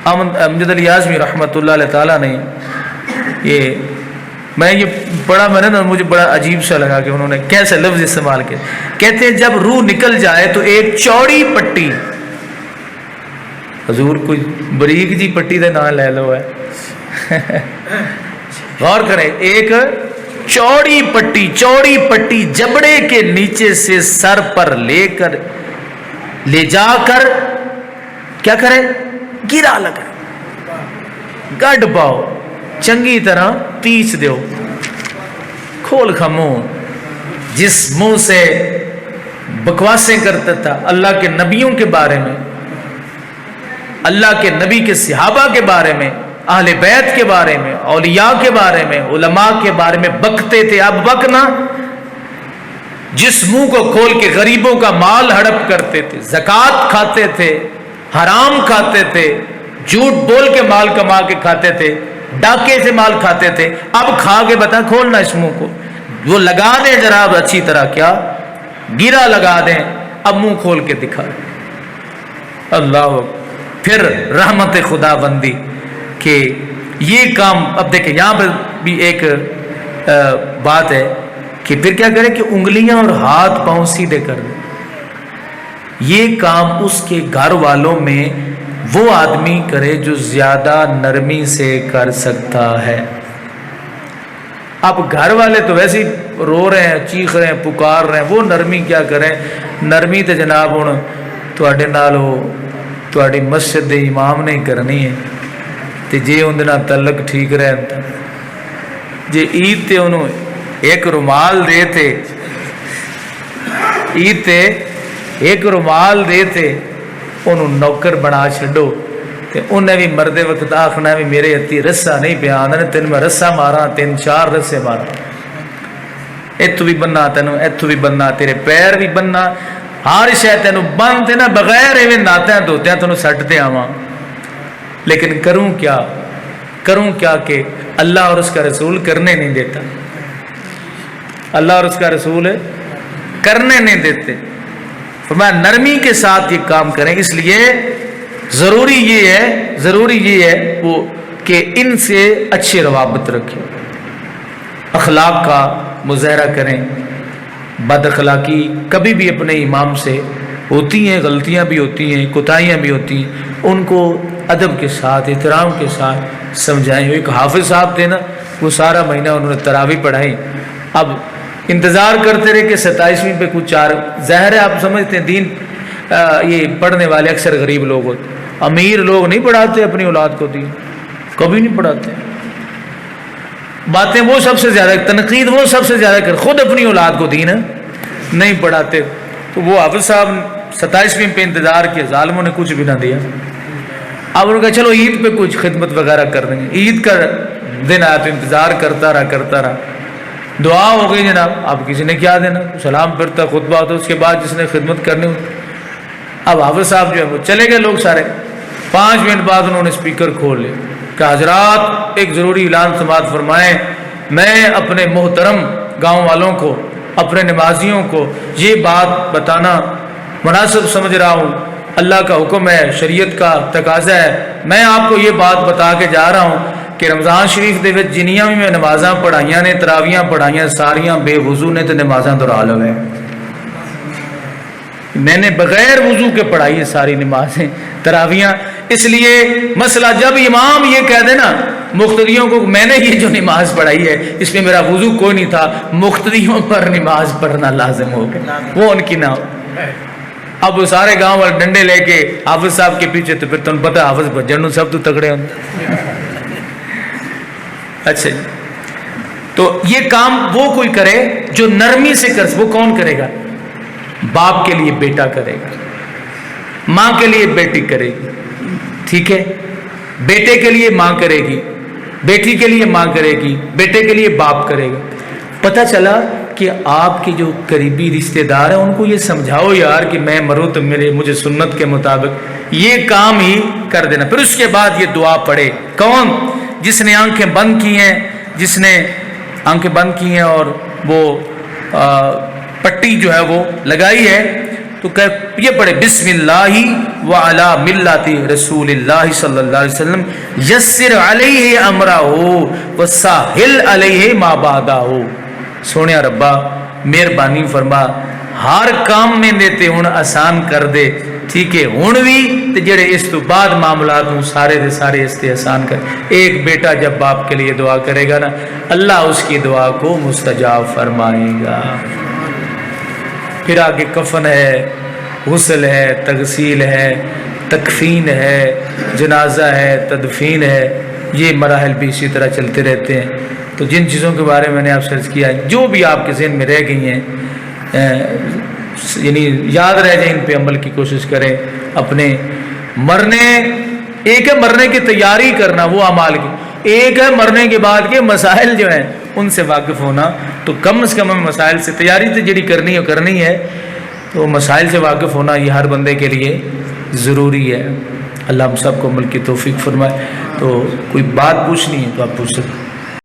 امجد علی اعظمی رحمۃ اللہ علیہ تعالیٰ نے میں یہ پڑھا میں نے نا، مجھے بڑا عجیب سا لگا کہ انہوں نے کیسے لفظ استعمال کیا، کہتے ہیں جب روح نکل جائے تو ایک چوڑی پٹی، حضور کوئی بریک جی پٹی دے نام لے لو ہے غور کریں، ایک چوڑی پٹی جبڑے کے نیچے سے سر پر لے جا کر کیا کرے، گرا لگا، گڈ پاؤ، چنگی طرح پیس دیو، کھول کھمو، جس منہ سے بکواسیں کرتا تھا اللہ کے نبیوں کے بارے میں، اللہ کے نبی کے صحابہ کے بارے میں، اہل بیت کے بارے میں، اولیاء کے بارے میں، علماء کے بارے میں بکتے تھے، اب بکنا، جس منہ کو کھول کے غریبوں کا مال ہڑپ کرتے تھے، زکوٰۃ کھاتے تھے، حرام کھاتے تھے، جھوٹ بول کے مال کما کے کھاتے تھے، ڈاکے سے مال کھاتے تھے، اب کھا کے بتا کھولنا اس منہ کو، وہ لگا دیں جناب اچھی طرح، کیا گرا لگا دیں، اب منہ کھول کے دکھا، اللہ پھر رحمت خدا بندی کہ یہ کام، اب دیکھیں یہاں پر بھی ایک بات ہے کہ پھر کیا کرے کہ انگلیاں اور ہاتھ پاؤں سیدھے کر دیں، یہ کام اس کے گھر والوں میں وہ آدمی کرے جو زیادہ نرمی سے کر سکتا ہے۔ اب گھر والے تو ویسے ہی رو رہے ہیں، چیخ رہے ہیں، پکار رہے ہیں، وہ نرمی کیا کریں، نرمی تو جناب ہوں تواڈے نال ہو تواڈی مسجد دے امام نے کرنی ہے، تے جے اندے نال تعلق ٹھیک رہتا، جے عید تے انہوں ایک رومال دے تے، عید تے ایک رومال دے تے انہوں نوکر بنا چھڈو، تے انہیں بھی مردے وقت آخنا بھی میرے ہتھی رسا نہیں پیا آندا نے، تین میں رسا مارا، 3-4 رسے مارا، اتو بھی بننا تینوں، اتو بھی بننا، تیرے پیر بھی بننا، ہر شے تینوں بن تے نا، بغیر ایویں ناتیاں دھوتیاں تینوں سٹتے آواں، لیکن کروں کیا کہ اللہ اور اس کا رسول کرنے نہیں دیتا، اللہ اور اس کا رسول کرنے نہیں دیتے، فرمایا نرمی کے ساتھ یہ کام کریں، اس لیے ضروری یہ ہے وہ کہ ان سے اچھے روابط رکھیں، اخلاق کا مظاہرہ کریں، بد اخلاقی کبھی بھی اپنے امام سے ہوتی ہیں، غلطیاں بھی ہوتی ہیں، کوتاہیاں بھی ہوتی ہیں، ان کو ادب کے ساتھ احترام کے ساتھ سمجھائیں۔ ایک حافظ صاحب تھے نا، وہ سارا مہینہ انہوں نے تراویح پڑھائی، اب انتظار کرتے رہے کہ 27ویں پہ کچھ چار، ظاہر ہے آپ سمجھتے ہیں دین یہ پڑھنے والے اکثر غریب لوگ ہوتے، امیر لوگ نہیں پڑھاتے اپنی اولاد کو دین، کبھی نہیں پڑھاتے، باتیں وہ سب سے زیادہ، تنقید وہ سب سے زیادہ کر، خود اپنی اولاد کو دین نہیں پڑھاتے۔ تو وہ حافظ صاحب 27ویں پہ انتظار کیا، ظالموں نے کچھ بھی نہ دیا، اب انہوں نے کہا چلو عید پہ کچھ خدمت وغیرہ کر دیں گے، عید کا دن آیا تو انتظار کرتا رہا، دعا ہو گئی جناب، اب کسی نے کیا دینا، سلام پھرتا، خطبہ ہوتا، اس کے بعد جس نے خدمت کرنی ہوتی، اب حافظ صاحب جو ہے وہ چلے گئے، لوگ سارے 5 منٹ بعد انہوں نے اسپیکر کھول لیا کہ حضرات ایک ضروری اعلان سماعت فرمائیں، میں اپنے محترم گاؤں والوں کو، اپنے نمازیوں کو یہ بات بتانا مناسب سمجھ رہا ہوں، اللہ کا حکم ہے، شریعت کا تقاضا ہے، میں آپ کو یہ بات بتا کے جا رہا ہوں کہ کہ رمضان شریف دے وچ جنیاں بھی میں نمازاں پڑھائیاں نے، تراویاں پڑھائیاں، ساریاں بے وضو نے تے نمازاں دہرا لو ہے۔ میں نے بغیر وضو کے پڑھائی ہے ساری نمازیں تراویاں، اس لیے مسئلہ جب امام یہ کہہ دے نا مقتدیوں کو میں نے یہ جو نماز پڑھائی ہے اس میں میرا وضو کوئی نہیں تھا، مقتدیوں پر نماز پڑھنا لازم ہو گیا، وہ ان کی نہ ہو۔ اب وہ سارے گاؤں والے ڈنڈے لے کے حافظ صاحب کے پیچھے، تو پھر تمہیں پتہ حافظ بجن سب تو تگڑے ہوں۔ اچھا جی، تو یہ کام وہ کوئی کرے جو نرمی سے کر، وہ کون کرے گا؟ باپ کے لیے بیٹا کرے گا، ماں کے لیے بیٹی کرے گی، ٹھیک ہے، بیٹے کے لیے ماں کرے گی، بیٹی کے لیے ماں کرے گی، بیٹے کے لیے باپ کرے گا۔ پتہ چلا کہ آپ کے جو قریبی رشتہ دار ہیں ان کو یہ سمجھاؤ یار کہ میں مروں تو مجھے سنت کے مطابق یہ کام ہی کر دینا۔ پھر اس کے بعد یہ دعا پڑھے۔ کون؟ جس نے آنکھیں بند کی ہیں، جس نے آنکھیں بند کی ہیں اور وہ پٹی جو ہے وہ لگائی ہے، تو یہ پڑھے بسم اللہ وعلی ملت رسول اللہ صلی اللہ علیہ وسلم یسر علیہ امرہ وسہل علیہ ما بعدہ۔ سونے ربا مہربانی فرما، ہر کام میں دیتے ہوں آسان کر دے، ٹھیک ہے، ہوں بھی تے جڑے اس تو بعد معاملات ہوں سارے دے سارے اس تے آسان کر۔ ایک بیٹا جب باپ کے لیے دعا کرے گا نا، اللہ اس کی دعا کو مستجاب فرمائے گا۔ پھر آگے کفن ہے، غسل ہے، تغسیل ہے، تکفین ہے، جنازہ ہے، تدفین ہے، یہ مراحل بھی اسی طرح چلتے رہتے ہیں۔ تو جن چیزوں کے بارے میں نے آپ سرچ کیا ہے، جو بھی آپ کے ذہن میں رہ گئی ہیں، یعنی یاد رہ جائیں، ان پہ عمل کی کوشش کریں۔ اپنے مرنے، ایک ہے مرنے کی تیاری کرنا وہ اعمال کی، ایک ہے مرنے کے بعد کے مسائل جو ہیں ان سے واقف ہونا۔ تو کم از کم مسائل سے تیاری تو جڑی کرنی ہے، تو مسائل سے واقف ہونا یہ ہر بندے کے لیے ضروری ہے۔ اللہ ہم سب کو عمل کی توفیق فرمائے۔ تو کوئی بات پوچھنی ہے تو آپ پوچھ سکتے ہیں۔